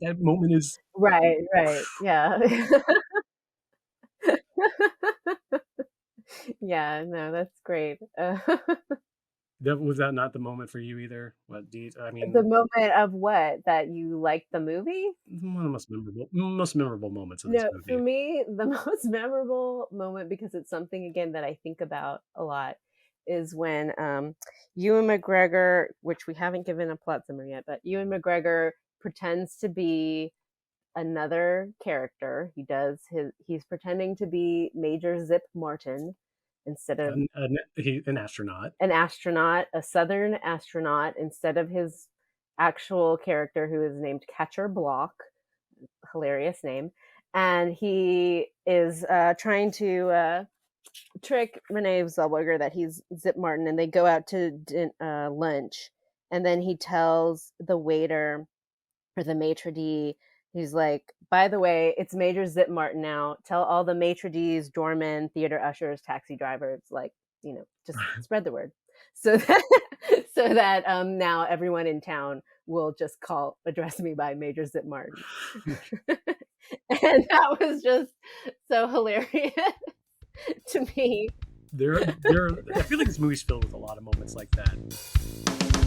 that moment is. Right, right, yeah. Yeah, no, that's great. That was that not the moment for you either? What do you I The mean, moment of what? That you liked the movie? one of the most memorable moments of this No, for movie. me, the most memorable moment, because it's something again that I think about a lot, is when Ewan McGregor, which we haven't given a plot summary yet, but Ewan McGregor pretends to be another character. He's pretending to be Major Zip Martin instead of An astronaut. an astronaut, a Southern astronaut, instead of his actual character who is named Catcher Block. Hilarious name. And he is trying to trick Renee Zellweger that he's Zip Martin, and they go out to lunch. And then he tells the waiter or the maitre d', he's like, by the way, it's Major Zip Martin now. Tell all the maitre d's, doormen, theater ushers, taxi drivers, like, just spread the word. So that, so that now everyone in town will just address me by Major Zip Martin. And that was just so hilarious to me. I feel like this movie's filled with a lot of moments like that.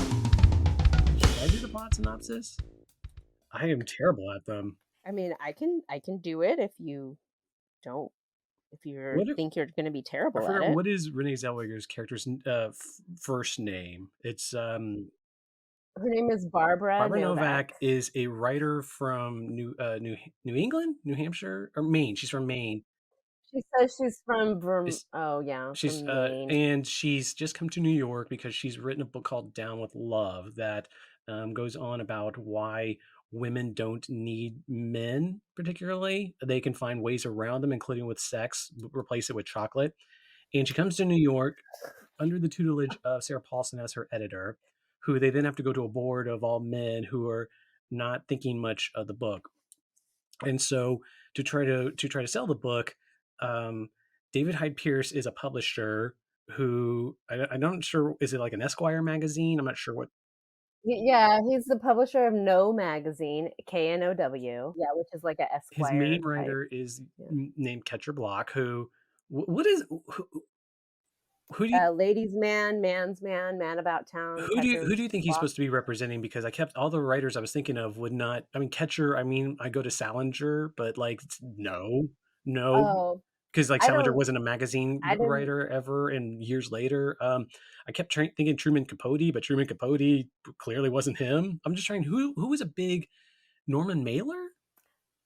Should I do the plot synopsis? I am terrible at them. I mean, I can do it if you don't, if you What think you're going to be I terrible at forgot it. what is Renee Zellweger's character's first name. It's Her name is Barbara Barbara Novak. Novak is a writer from New England, New Hampshire, or Maine. She's from Maine. She says she's from Is oh yeah, she's from Maine. and she's just come to New York because she's written a book called Down with Love that goes on about why women don't need men particularly. They can find ways around them, including with sex, replace it with chocolate. And she comes to New York under the tutelage of Sarah Paulson as her editor, who they then have to go to a board of all men who are not thinking much of the book. And so to try to sell the book, um, David Hyde Pierce is a publisher who I'm not sure, is it like an Esquire magazine? I'm not sure what Yeah, he's the publisher of No Magazine, KNOW. Yeah, which is like a his main Esquire type. writer is Yeah. named Catcher Block. What is who do you Ladies' man, man's man, man about town, who catcher do you think he's block. supposed to be representing? Because I kept all the writers I was thinking of would not. I mean, Catcher. I mean, I go to Salinger, but like, no, no, Oh, because like I Salinger don't. wasn't a magazine I didn't. writer ever, and years later, I kept thinking Truman Capote, but Truman Capote clearly wasn't him. I'm just trying who was a big Norman Mailer.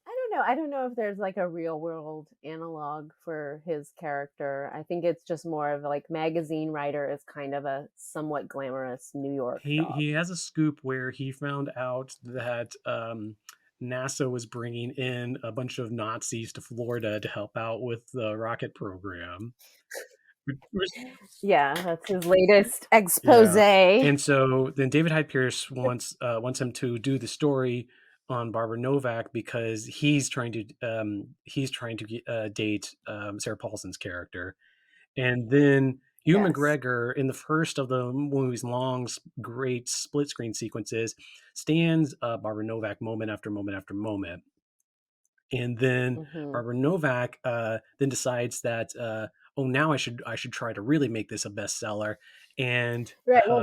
I don't know. I don't know if there's like a real world analog for his character. I think it's just more of like magazine writer is kind of a somewhat glamorous New York job. He has a scoop where he found out that NASA was bringing in a bunch of Nazis to Florida to help out with the rocket program. Yeah, that's his latest expose. Yeah, and so then David Hyde Pierce wants him to do the story on Barbara Novak because he's trying to date Sarah Paulson's character, and then Hugh Yes. McGregor in the first of the movie's long, great split screen sequences stands Barbara Novak moment after moment after moment, and then Hmm. Barbara Novak then decides that oh now I should try to really make this a bestseller, and Right. Well,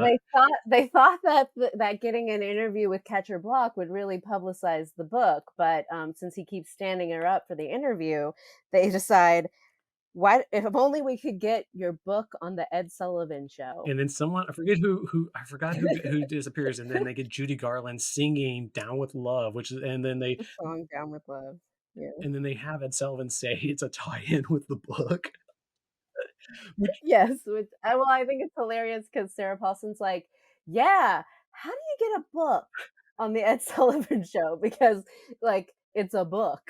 they thought that that getting an interview with Catcher Block would really publicize the book, but since he keeps standing her up for the interview, they decide, why if only we could get your book on the Ed Sullivan Show. and then someone I forgot who disappears, and then they get Judy Garland singing "Down with Love," which is, The song "Down with Love." Yeah. and then they have Ed Sullivan say it's a tie-in with the book, which Yes. Which well, I think it's hilarious because Sarah Paulson's like, "Yeah, how do you get a book? on the Ed Sullivan Show because, like, it's a book.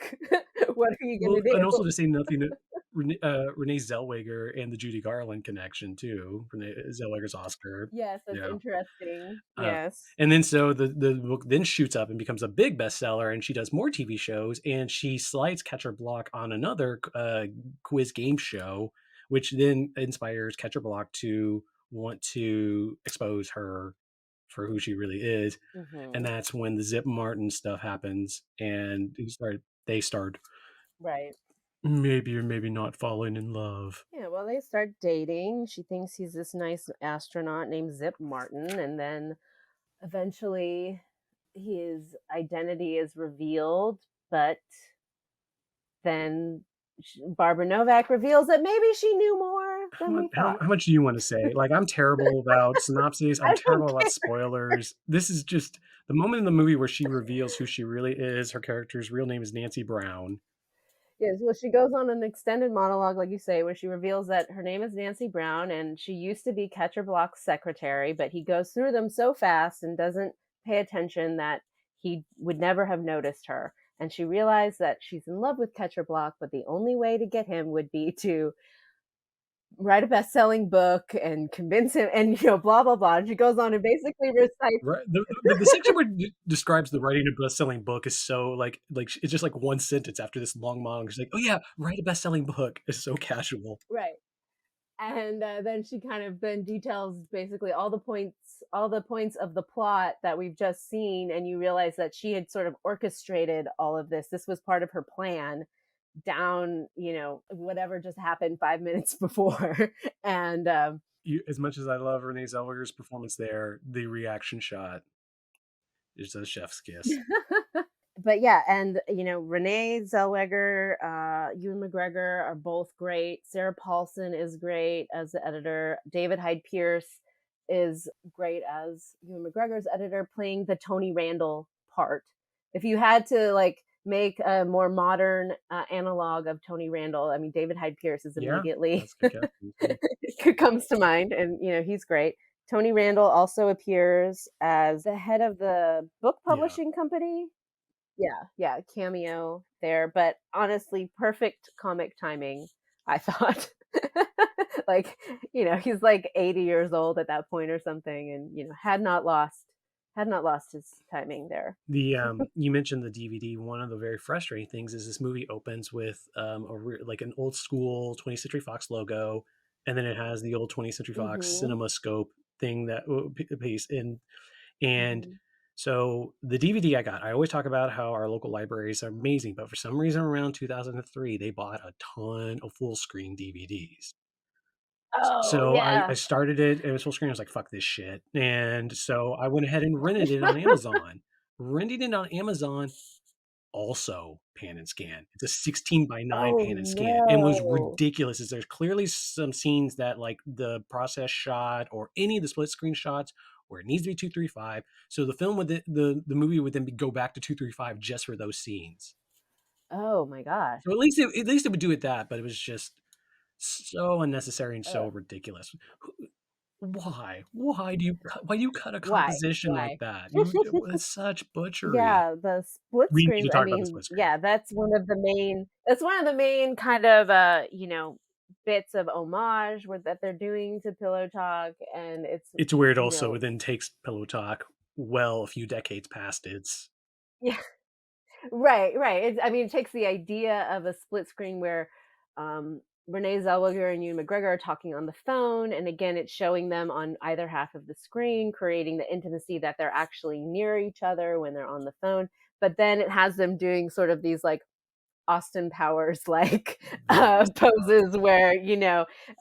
What are you Well, gonna and also do? to say nothing to Renee Zellweger and the Judy Garland connection too. Renee Zellweger's Oscar. Yes, that's Yeah. interesting. Uh, Yes. and then so the book then shoots up and becomes a big bestseller, and she does more TV shows, and she slides Catcher Block on another quiz game show, which then inspires Catcher Block to want to expose her for who she really is, and Mhm. that's when the Zip Martin stuff happens, and they start Right. maybe or maybe not falling in love. Yeah, well, they start dating. She thinks he's this nice astronaut named Zip Martin, and then eventually his identity is revealed, but then Barbara Novak reveals that maybe she knew more than we thought. How much do you want to say? Like, I'm terrible about synopses. I'm I don't terrible about care. spoilers. This is just the moment in the movie where she reveals who she really is. Her character's real name is Nancy Brown. Yes, well, she goes on an extended monologue, like you say, where she reveals that her name is Nancy Brown and she used to be Catcher Block's secretary, but he goes through them so fast and doesn't pay attention that he would never have noticed her. And she realized that she's in love with Catcher Block, but the only way to get him would be to write a best-selling book and convince him, and blah blah blah. And she goes on and basically recites. Right. The section where it describes the writing a best-selling book is so it's just like one sentence after this long monologue. She's like, "Oh yeah, write a best-selling book." It's so casual. Right. And then she kind of then details basically all the points of the plot that we've just seen, and you realize that she had sort of orchestrated all of this. This was part of her plan down, whatever just happened 5 minutes before. And As much as I love Renee Zellweger's performance there, the reaction shot is a chef's kiss. but yeah, and Renee Zellweger, Ewan McGregor are both great. Sarah Paulson is great as the editor. David Hyde Pierce is great as Ewan McGregor's editor, playing the Tony Randall part. If you had to like make a more modern analog of Tony Randall, I mean David Hyde Pierce is Yeah, immediately that's good casting too. comes to mind, and he's great. Tony Randall also appears as the head of the book Yeah. publishing company. Yeah, yeah, cameo there, but honestly, perfect comic timing, I thought. Like, he's like 80 years old at that point or something, and had not lost his timing there. You mentioned the DVD. One of the very frustrating things is this movie opens with like an old school 20th Century Fox logo, and then it has the old 20th Century Fox Mhm, Cinema Scope thing piece and mhm. so the DVD I got. I always talk about how our local libraries are amazing, but for some reason around 2003 they bought a ton of full screen DVDs. Oh, So I yeah. started it. It was full screen. I was like, "Fuck this shit," and so I went ahead and rented it on Amazon. Renting it on Amazon, also pan and scan. It's a 16 by 9 Oh, pan and scan, and was no. ridiculous. Is there's clearly some scenes that like the process shot or any of the split screen shots where it needs to be 235. So the film would the movie would then go back to 235 just for those scenes. Oh my gosh. So at least it would do it that, but it was just so unnecessary and so Ugh. ridiculous. Why? Why do you cut a Why? composition like Why? that? It's such butchery. Yeah, the split We need to screens, I talk about the mean, split screen. yeah, that's one of the main kind of, bits of homage that they're doing to Pillow Talk, and it's, It's weird you also, know it then takes Pillow Talk well a few decades past its yeah, right, right. I mean, it takes the idea of a split screen where, Renee Zellweger and Ewan McGregor are talking on the phone, and again, it's showing them on either half of the screen, creating the intimacy that they're actually near each other when they're on the phone. But then it has them doing sort of these like Austin Powers like very poses where,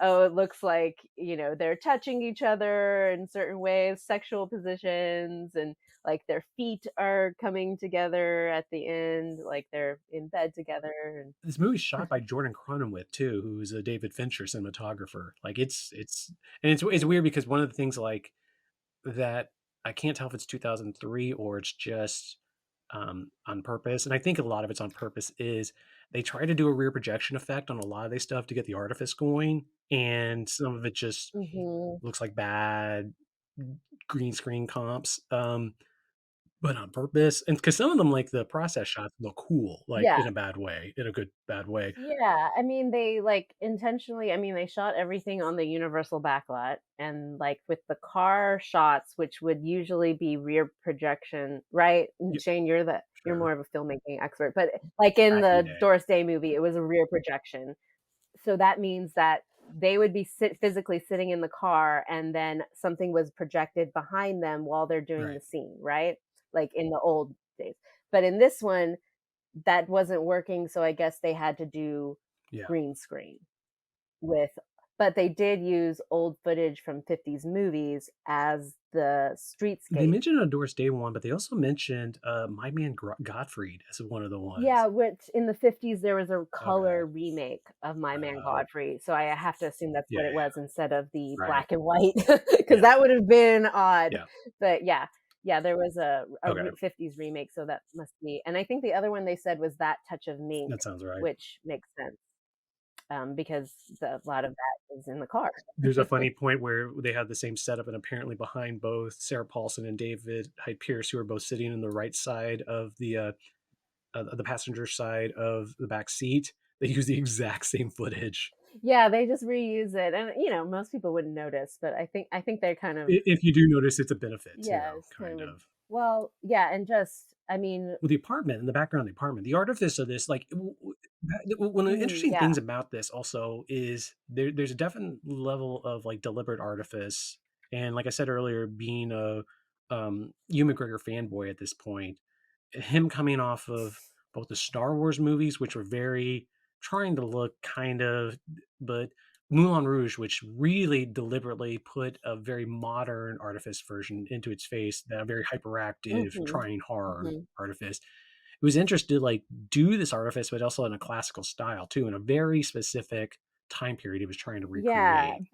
oh, it looks like, they're touching each other in certain ways, sexual positions, and like their feet are coming together at the end, like they're in bed together. And this movie's shot by Jordan Cronenweth too, who's a David Fincher cinematographer. Like, it's weird because one of the things, like, that I can't tell if it's 2003 or it's just, on purpose, and I think a lot of it's on purpose, is they try to do a rear projection effect on a lot of this stuff to get the artifice going, and some of it just Mhm. looks like bad green screen comps. but on purpose, and because some of them, like, the process shots look cool, like, Yeah. in a bad way, in a good bad way. Yeah, I mean, they, like, intentionally I mean, they shot everything on the Universal backlot, and, like, with the car shots, which would usually be rear projection, right? And Yep, Shane, you're sure. more of a filmmaking expert, but, like, in Back in the the day. Doris Day movie, it was a rear projection. So that means that they would be physically sitting in the car, and then something was projected behind them while they're doing the Right. scene, right? Like, in the old days. But in this one, that wasn't working, so I guess they had to do Yeah. green screen with but they did use old footage from '50s movies as the They streetscape. mentioned a Doris Day one, but they also mentioned, My Man Gottfried as one of the Yeah, ones. which in the '50s, there was a Okay. color remake of My Man Oh, Godfrey, so I have to assume that's yeah, what it yeah, was instead of the right. black and white, because Yeah, that would have been odd. yeah. But yeah, yeah, there was a Okay, '50s remake, so that must be and I think the other one they said was That Touch of Mink, that sounds right. which makes sense, because a lot of that is in the car. There's a funny point where they had the same setup, and apparently behind both Sarah Paulson and David Hyde Pierce, who are both sitting in the right side of the passenger side of the back seat, they use the exact same footage. Yeah, they just reuse it, and, most people wouldn't notice, but I think they're kind of If you do notice, it's a benefit yeah, too, it's kind kind of a of. well, yeah, and just I mean Well, the apartment, in the background of the apartment, the artifice of this, like, one of the interesting yeah. things about this also is there's a definite level of, like, deliberate artifice, and like I said earlier, being a, Ewan McGregor fanboy at this point, him coming off of both the Star Wars movies, which were very trying to look kind of, but Moulin Rouge, which really deliberately put a very modern artifice version into its face, that very hyperactive, Mhm, trying hard mhm. artifice. It was interested to like do this artifice, but also in a classical style too, in a very specific time period he was trying to Yeah, recreate.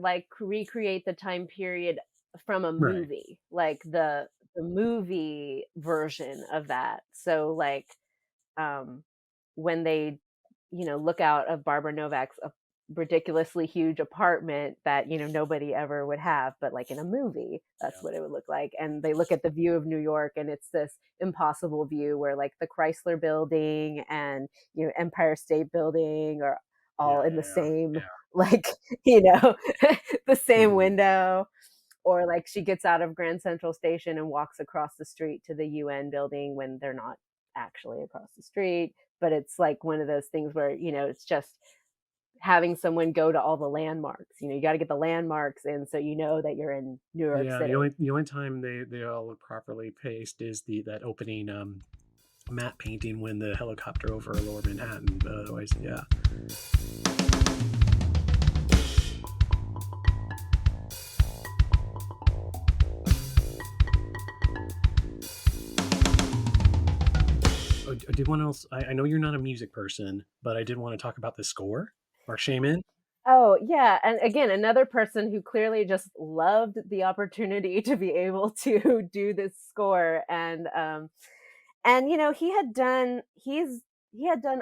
like, recreate the time period from a Right. movie, like, the movie version of that. So, like, um, when they, look out of Barbara Novak's ridiculously huge apartment that, nobody ever would have, but like in a movie, that's Yeah. what it would look like. And they look at the view of New York and it's this impossible view where like the Chrysler building and, Empire State Building are all Yeah. in the Yeah. same Yeah. like, you know, the same Mhm. window or like she gets out of Grand Central Station and walks across the street to the UN building when they're not actually across the street. But it's like one of those things where, it's just having someone go to all the landmarks. You got to get the landmarks in so you know that you're in New York Yeah, City. the only time they all look properly paced is the that opening matte painting when the helicopter over Lower Manhattan. But otherwise, yeah. I did want else. I know you're not a music person, but I did want to talk about the score. Mark Shaman. Oh, yeah, and again, another person who clearly just loved the opportunity to be able to do this score, and he had done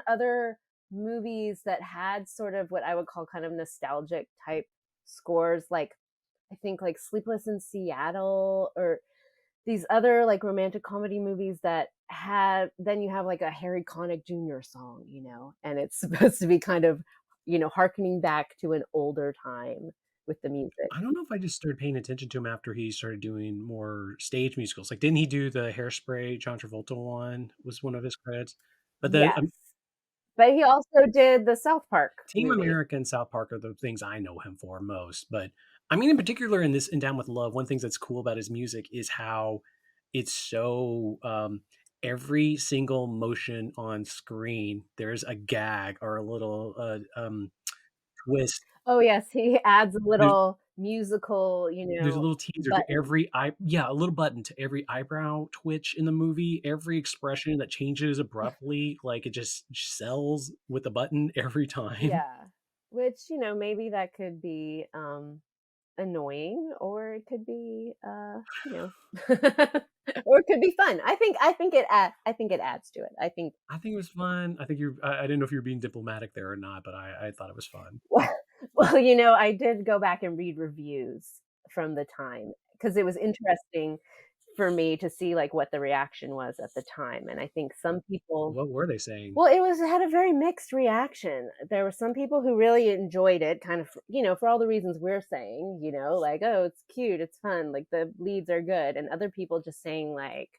other movies that had sort of what I would call kind of nostalgic type scores, like, I think, like, Sleepless in Seattle or these other, like, romantic comedy movies that had then you have, like, a Harry Connick Jr. song, and it's supposed to be kind of, hearkening back to an older time with the music. I don't know if I just started paying attention to him after he started doing more stage musicals. Like, didn't he do the Hairspray John Travolta one? Was one of his credits? But the Yes, but he also did the South Park Team movie. America and South Park are the things I know him for most, but I mean, in particular, in this in Down with Love, one thing that's cool about his music is how it's so every single motion on screen, there's a gag or a little twist. Oh, yes, he adds a There's little musical, there's a little teaser to button. every eye, yeah, a little button to every eyebrow twitch in the movie, every expression that changes abruptly, like it just sells with the button every time. Yeah, which, maybe that could be, annoying or it could be, or it could be fun. I think it adds to it. I think I think it was fun. I think I didn't know if you were being diplomatic there or not, but I thought it was fun. well, I did go back and read reviews from the time because it was interesting for me to see like what the reaction was at the time. And I think some people, What were they saying? well, it had a very mixed reaction. There were some people who really enjoyed it, kind of, for all the reasons we're saying, like, oh, it's cute, it's fun, like the leads are good, and other people just saying like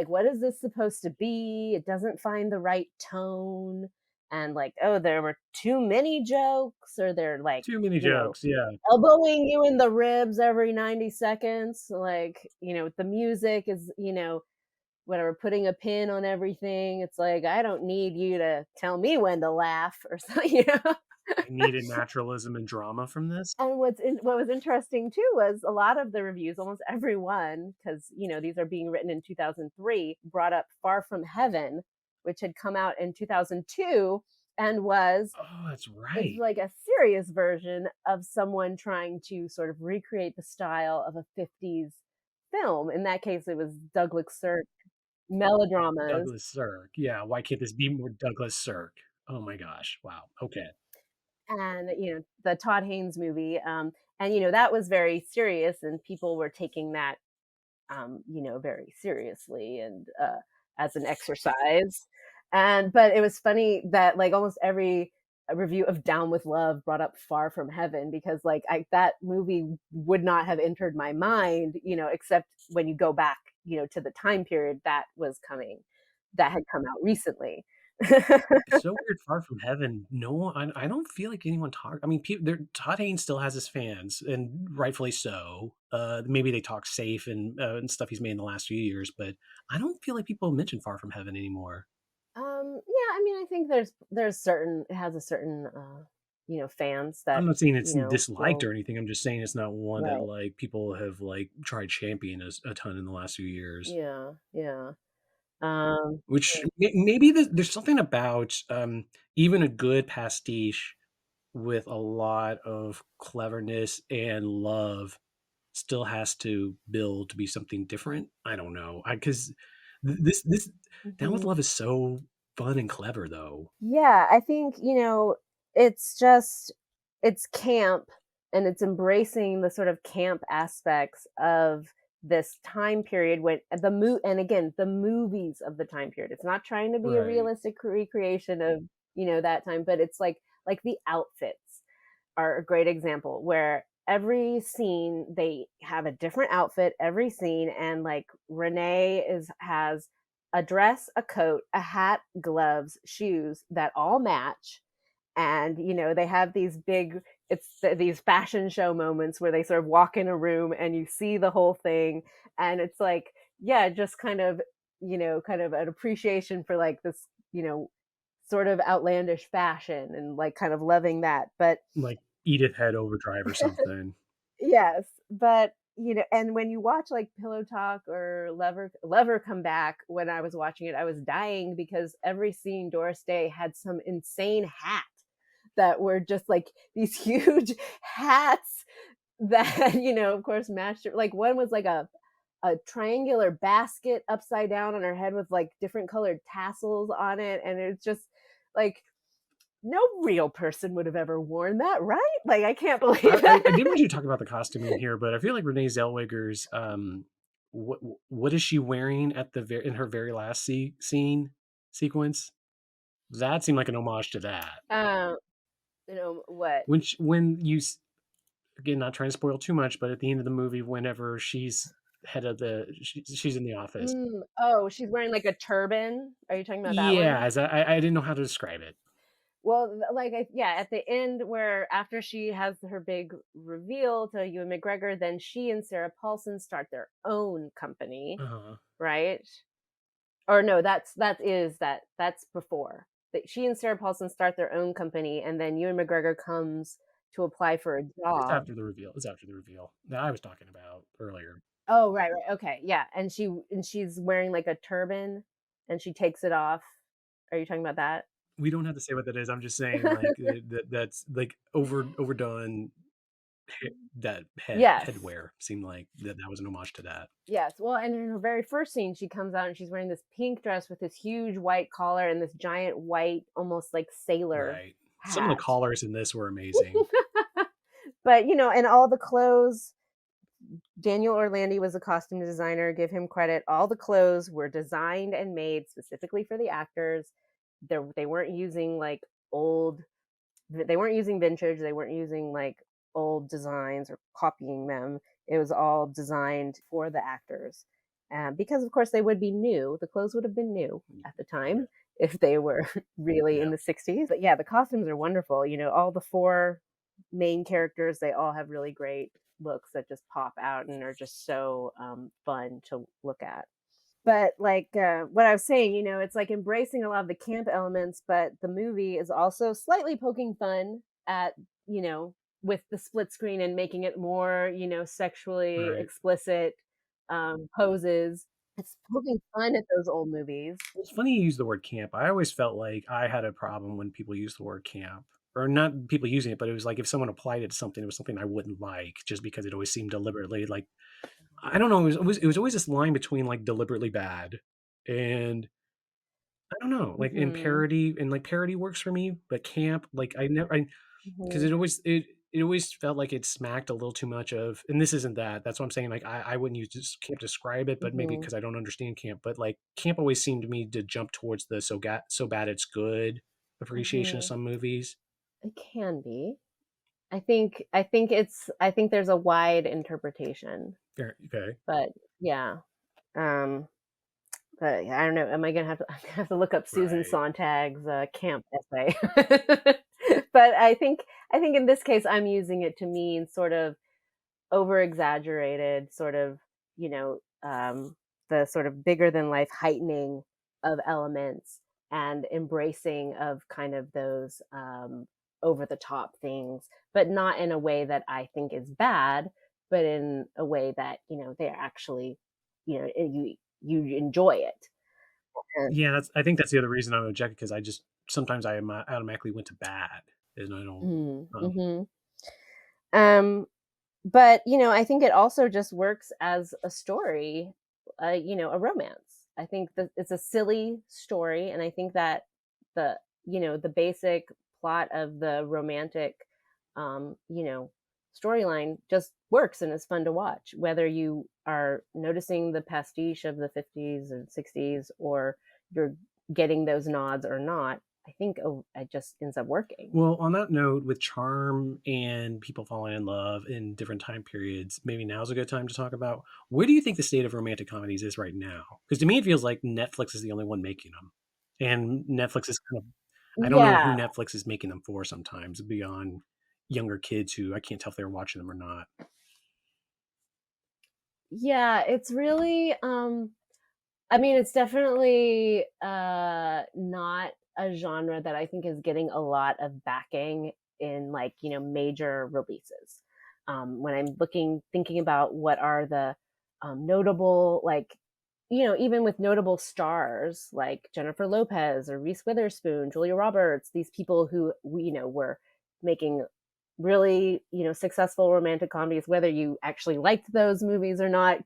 what is this supposed to be? It doesn't find the right tone, and like, oh, there were too many jokes, or they're like, Too many jokes. Yeah. elbowing you in the ribs every 90 seconds. Like, the music is, whatever, putting a pin on everything. It's like, I don't need you to tell me when to laugh or something. I needed naturalism and drama from this. And what was interesting too was a lot of the reviews, almost everyone, because these are being written in 2003, brought up Far From Heaven, which had come out in 2002 and was Oh, that's it's right. like a serious version of someone trying to sort of recreate the style of a 50s film. In that case, it was Douglas Sirk melodramas. Douglas Sirk. Yeah. Why can't this be more Douglas Sirk? Oh my gosh. Wow. Okay. And the Todd Haynes movie, and that was very serious, and people were taking that very seriously, and as an exercise. But it was funny that like almost every review of Down with Love brought up Far From Heaven, because like that movie would not have entered my mind, except when you go back, to the time period that had come out recently. It's so weird. Far From Heaven. No one. I don't feel like anyone talk. I mean, Todd Haynes still has his fans, and rightfully so. Maybe they talk safe and stuff he's made in the last few years, but I don't feel like people mention Far From Heaven anymore. Yeah, I mean, I think there's certain it has a certain fans I'm that not saying it's disliked will, or anything. I'm just saying it's not one that right. like people have like tried champion a ton in the last few years. Yeah, yeah. Um, Which maybe there's something about even a good pastiche with a lot of cleverness and love still has to build to be something different. I don't know. I because this Down with mhm. Love is so fun and clever though. Yeah, I think, it's just it's camp, and it's embracing the sort of camp aspects of this time period, when and again, the movies of the time period. It's not trying to be a Right. realistic recreation of, that time, but it's like the outfits are a great example, where every scene they have a different outfit every scene, and like Renee has a dress, a coat, a hat, gloves, shoes that all match. And they have these big these fashion show moments where they sort of walk in a room and you see the whole thing, and it's like, yeah, just kind of an appreciation for like this, sort of outlandish fashion, and like kind of loving that. But Like Edith Head Overdrive or something. yes, but and when you watch like Pillow Talk or Lover Come Back, when I was watching it, I was dying, because every scene Doris Day had some insane hat that were just like these huge hats that of course matched her. Like one was like a triangular basket upside down on her head with like different colored tassels on it, and it's just like no real person would have ever worn that, right? Like I can't believe I did that. want you to talk about the costuming here, but I feel like Renee Zellweger's what what is she wearing at in her very last sequence? That seemed like an homage to that. um what? When again, not trying to spoil too much, but at the end of the movie, whenever she's head of she's in the office. Oh, she's wearing like a turban. Are you talking about that Yeah, one? as I didn't know how to describe it. Well, like, yeah, at the end, where after she has her big reveal to Ewan McGregor, then she and Sarah Paulson start their own company, Uh-huh. right? Or no, that's before. That she and Sarah Paulson start their own company, and then Ewan McGregor comes to apply for a It's job. after the reveal. It's after the reveal that I was talking about earlier. Oh, right, right, okay, yeah, and she's wearing like a turban, and she takes it off. Are you talking about that? We don't have to say what that is. I'm just saying, like that's like overdone. That Yes. headwear seemed like that was an homage to that. Yes. Well, and in her very first scene, she comes out and she's wearing this pink dress with this huge white collar and this giant white, almost like sailor Right. Some of the hat. collars in this were amazing. But, and all the clothes Daniel Orlandi was a costume designer. Give him credit. All the clothes were designed and made specifically for the actors. They weren't using like old. They weren't using vintage. They weren't using like old designs or copying them. It was all designed for the actors, because of course they would be new. The clothes would have been new at the time if they were really Yeah. in the 60s. But yeah, the costumes are wonderful. All the four main characters, they all have really great looks that just pop out and are just so fun to look at. But like what I was saying, it's like embracing a lot of the camp elements, but the movie is also slightly poking fun at, you know, with the split screen and making it more, sexually Right. explicit poses. It's poking fun at those old movies. It's funny you use the word camp. I always felt like I had a problem when people use the word camp. Or not people using it, but it was like if someone applied it to something, it was something I wouldn't like just because it always seemed deliberately like I don't know, it was always this line between like deliberately bad and I don't know, like in Mhm. parody and like parody works for me, but camp, like I never I because Mhm. it always felt like it smacked a little too much of and this isn't that. That's what I'm saying, like, I wouldn't use just camp to describe it, but maybe Mhm. because I don't understand camp, but, like, camp always seemed to me to jump towards the so bad it's good appreciation of Mhm. some movies. It can be. I think there's a wide interpretation, Fair okay. but yeah. Um But yeah, I don't know. Am I gonna have to? I'm gonna have to look up Susan Right. Sontag's camp essay. But I think in this case, I'm using it to mean sort of over exaggerated, sort of you know the sort of bigger than life heightening of elements and embracing of kind of those over the top things, but not in a way that I think is bad, but in a way that they're actually you enjoy it. And Yeah, that's I think that's the other reason I'm objecting because I just sometimes I automatically went to bad, and I don't mhm. Um, but I think it also just works as a story, a romance. I think that it's a silly story, and I think that the basic plot of the romantic, storyline just works and is fun to watch, whether you are noticing the pastiche of the 50s and 60s or you're getting those nods or not. I think it just ends up working. Well, on that note, with charm and people falling in love in different time periods, maybe now's a good time to talk about where do you think the state of romantic comedies is right now? Because to me, it feels like Netflix is the only one making them, and Netflix is kind of I don't know who Yeah. Netflix is making them for sometimes beyond younger kids who I can't tell if they're watching them or not. Yeah, it's really I mean, it's definitely not a genre that I think is getting a lot of backing in like, major releases. When I'm thinking about what are the notable, like, even with notable stars like Jennifer Lopez or Reese Witherspoon, Julia Roberts, these people who were making really successful romantic comedies, whether you actually liked those movies or not,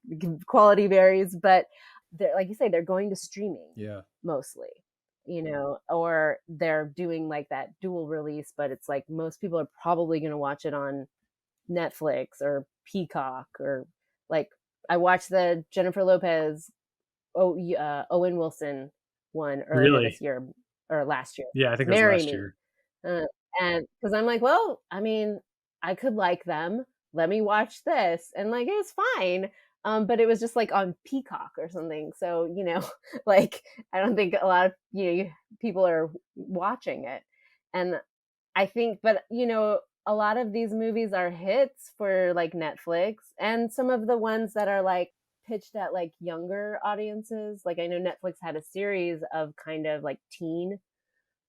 quality varies, but like you say, they're going to streaming Yeah. mostly, or they're doing like that dual release, but it's like most people are probably going to watch it on Netflix or Peacock, or like I watched the Jennifer Lopez Owen Wilson one earlier Really? this year or last year, Yeah, I think it was Marry last Me. year. Uh, and because I'm like, well, I mean, I could like them. Let me watch this. And like, it was fine. But it was just like on Peacock or something. So, like, I don't think a lot of, people are watching it. And I think, but, a lot of these movies are hits for like Netflix, and some of the ones that are like pitched at like younger audiences. Like, I know Netflix had a series of kind of like teen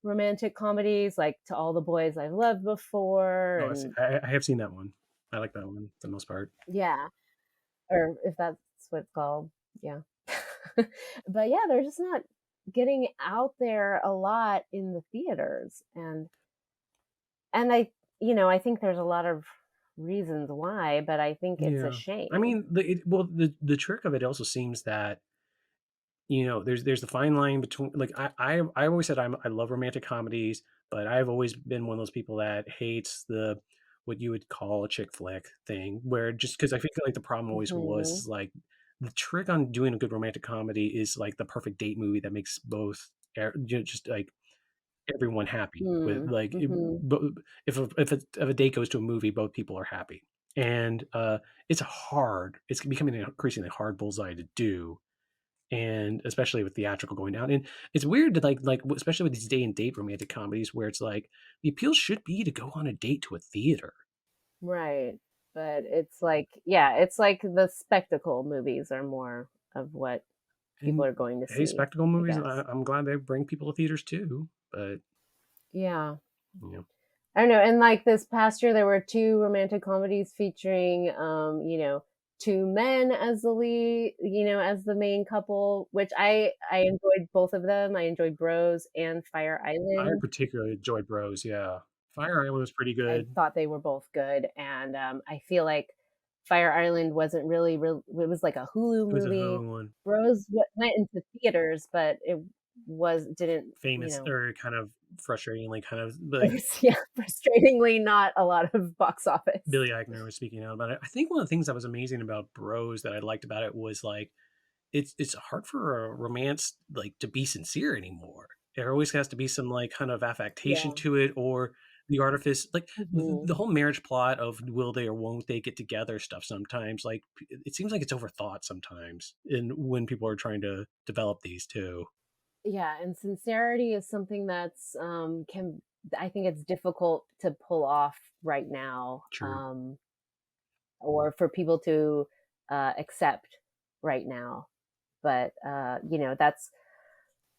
romantic comedies, like To All the Boys I've Loved Before, Oh, and I have seen that one. I like that one for the most part. yeah, or if that's what it's called, yeah. But yeah, they're just not getting out there a lot in the theaters, and I think there's a lot of reasons why, but I think it's a Yeah. I shame. mean, the trick of it also seems that there's the fine line between like I always said I love romantic comedies, but I've always been one of those people that hates the what you would call a chick flick thing, where just because I feel like the problem always was Mhm. like the trick on doing a good romantic comedy is like the perfect date movie that makes both just like everyone happy with Mm. like Mhm. if a date goes to a movie, both people are happy, and it's becoming an increasingly hard bullseye to do, and especially with theatrical going down. And it's weird to especially with these day and date romantic comedies where it's like the appeal should be to go on a date to a theater. Right. But it's like, yeah, it's like the spectacle movies are more of what people And are going to hey, see, spectacle I movies, guess. I'm glad they bring people to theaters too, but Yeah. you know, I don't know. And like this past year, there were two romantic comedies featuring, two men as the lead, as the main couple, which I enjoyed both of them. I enjoyed Bros and Fire I Island. particularly enjoyed Bros. Yeah, Fire Island was pretty I good. thought they were both good, and I feel like Fire Island wasn't really real. It was like a Hulu It was a movie. Hulu one. Bros went into theaters, but it was didn't. Famous or kind of frustratingly, kind of It like was, yeah, frustratingly not a lot of box office. Billy Eichner was speaking out about it. I think one of the things that was amazing about Bros that I liked about it was like it's hard for a romance like to be sincere anymore. There always has to be some like kind of affectation Yeah. to it or the artifice like Mhm. the whole marriage plot of will they or won't they get together stuff sometimes like it seems like it's overthought sometimes in when people are trying to develop these too. Yeah, and sincerity is something that's can I think it's difficult to pull off right now, True. or for people to accept right now. But that's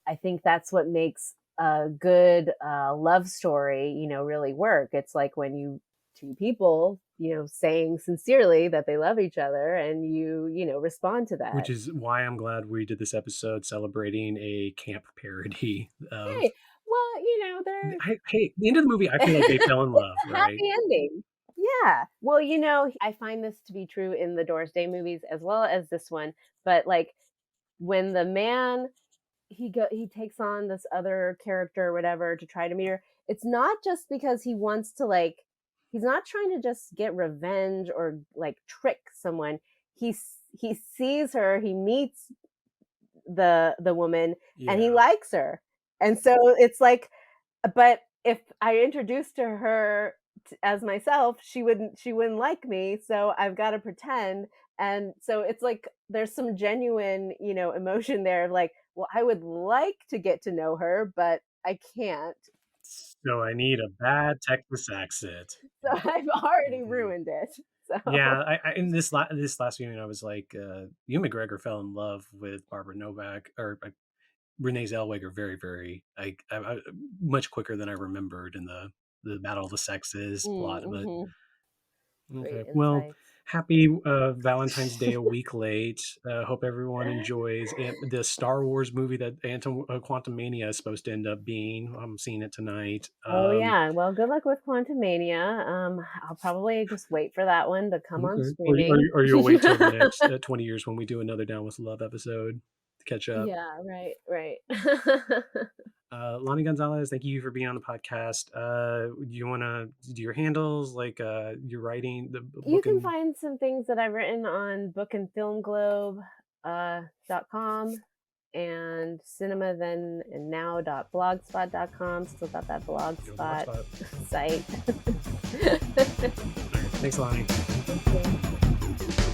I think that's what makes a good love story, really work. It's like when you two people, saying sincerely that they love each other, and you respond to Which that. is why I'm glad we did this episode celebrating a camp parody of Hey, well, there's hey, at the end of the movie, I feel like they fell in love, right? happy ending. Yeah. Well, I find this to be true in the Doris Day movies as well as this one. But like when the man he takes on this other character or whatever to try to meet her, it's not just because he wants to he's not trying to just get revenge or like trick someone. He sees her, he meets the woman, and he Yeah. likes her. And so it's like, but if I introduced to her as myself, she wouldn't like me. So I've got to pretend. And so it's like there's some genuine, emotion there of like, well, I would like to get to know her, but I can't. So I need a bad Texas accent. So I've already Mhm. ruined it. Yeah, So I in this last viewing, I was like, Ewan McGregor fell in love with Barbara Novak or Renee Zellweger very, very much quicker than I remembered in the Battle of the Sexes plot. But mm-hmm. okay, Great well, insights. happy Valentine's Day a week late. Hope everyone enjoys the Star Wars movie that Quantum Mania is supposed to end up being. I'm seeing it tonight. Oh yeah. Well, good luck with Quantum Mania. I'll probably just wait for that one to come on Okay. Or streaming. you'll wait till the next 20 years when we do another Down with Love episode to catch up. Yeah, right, right. Lani Gonzalez, thank you for being on the podcast. Do you want to do your handles, like your writing, the You book can and find some things that I've written on bookandfilmglobe .com and cinema then and now.blogspot.com. Still got that your blogspot blogspot? site. All right. Thanks, Lonnie. Thank you.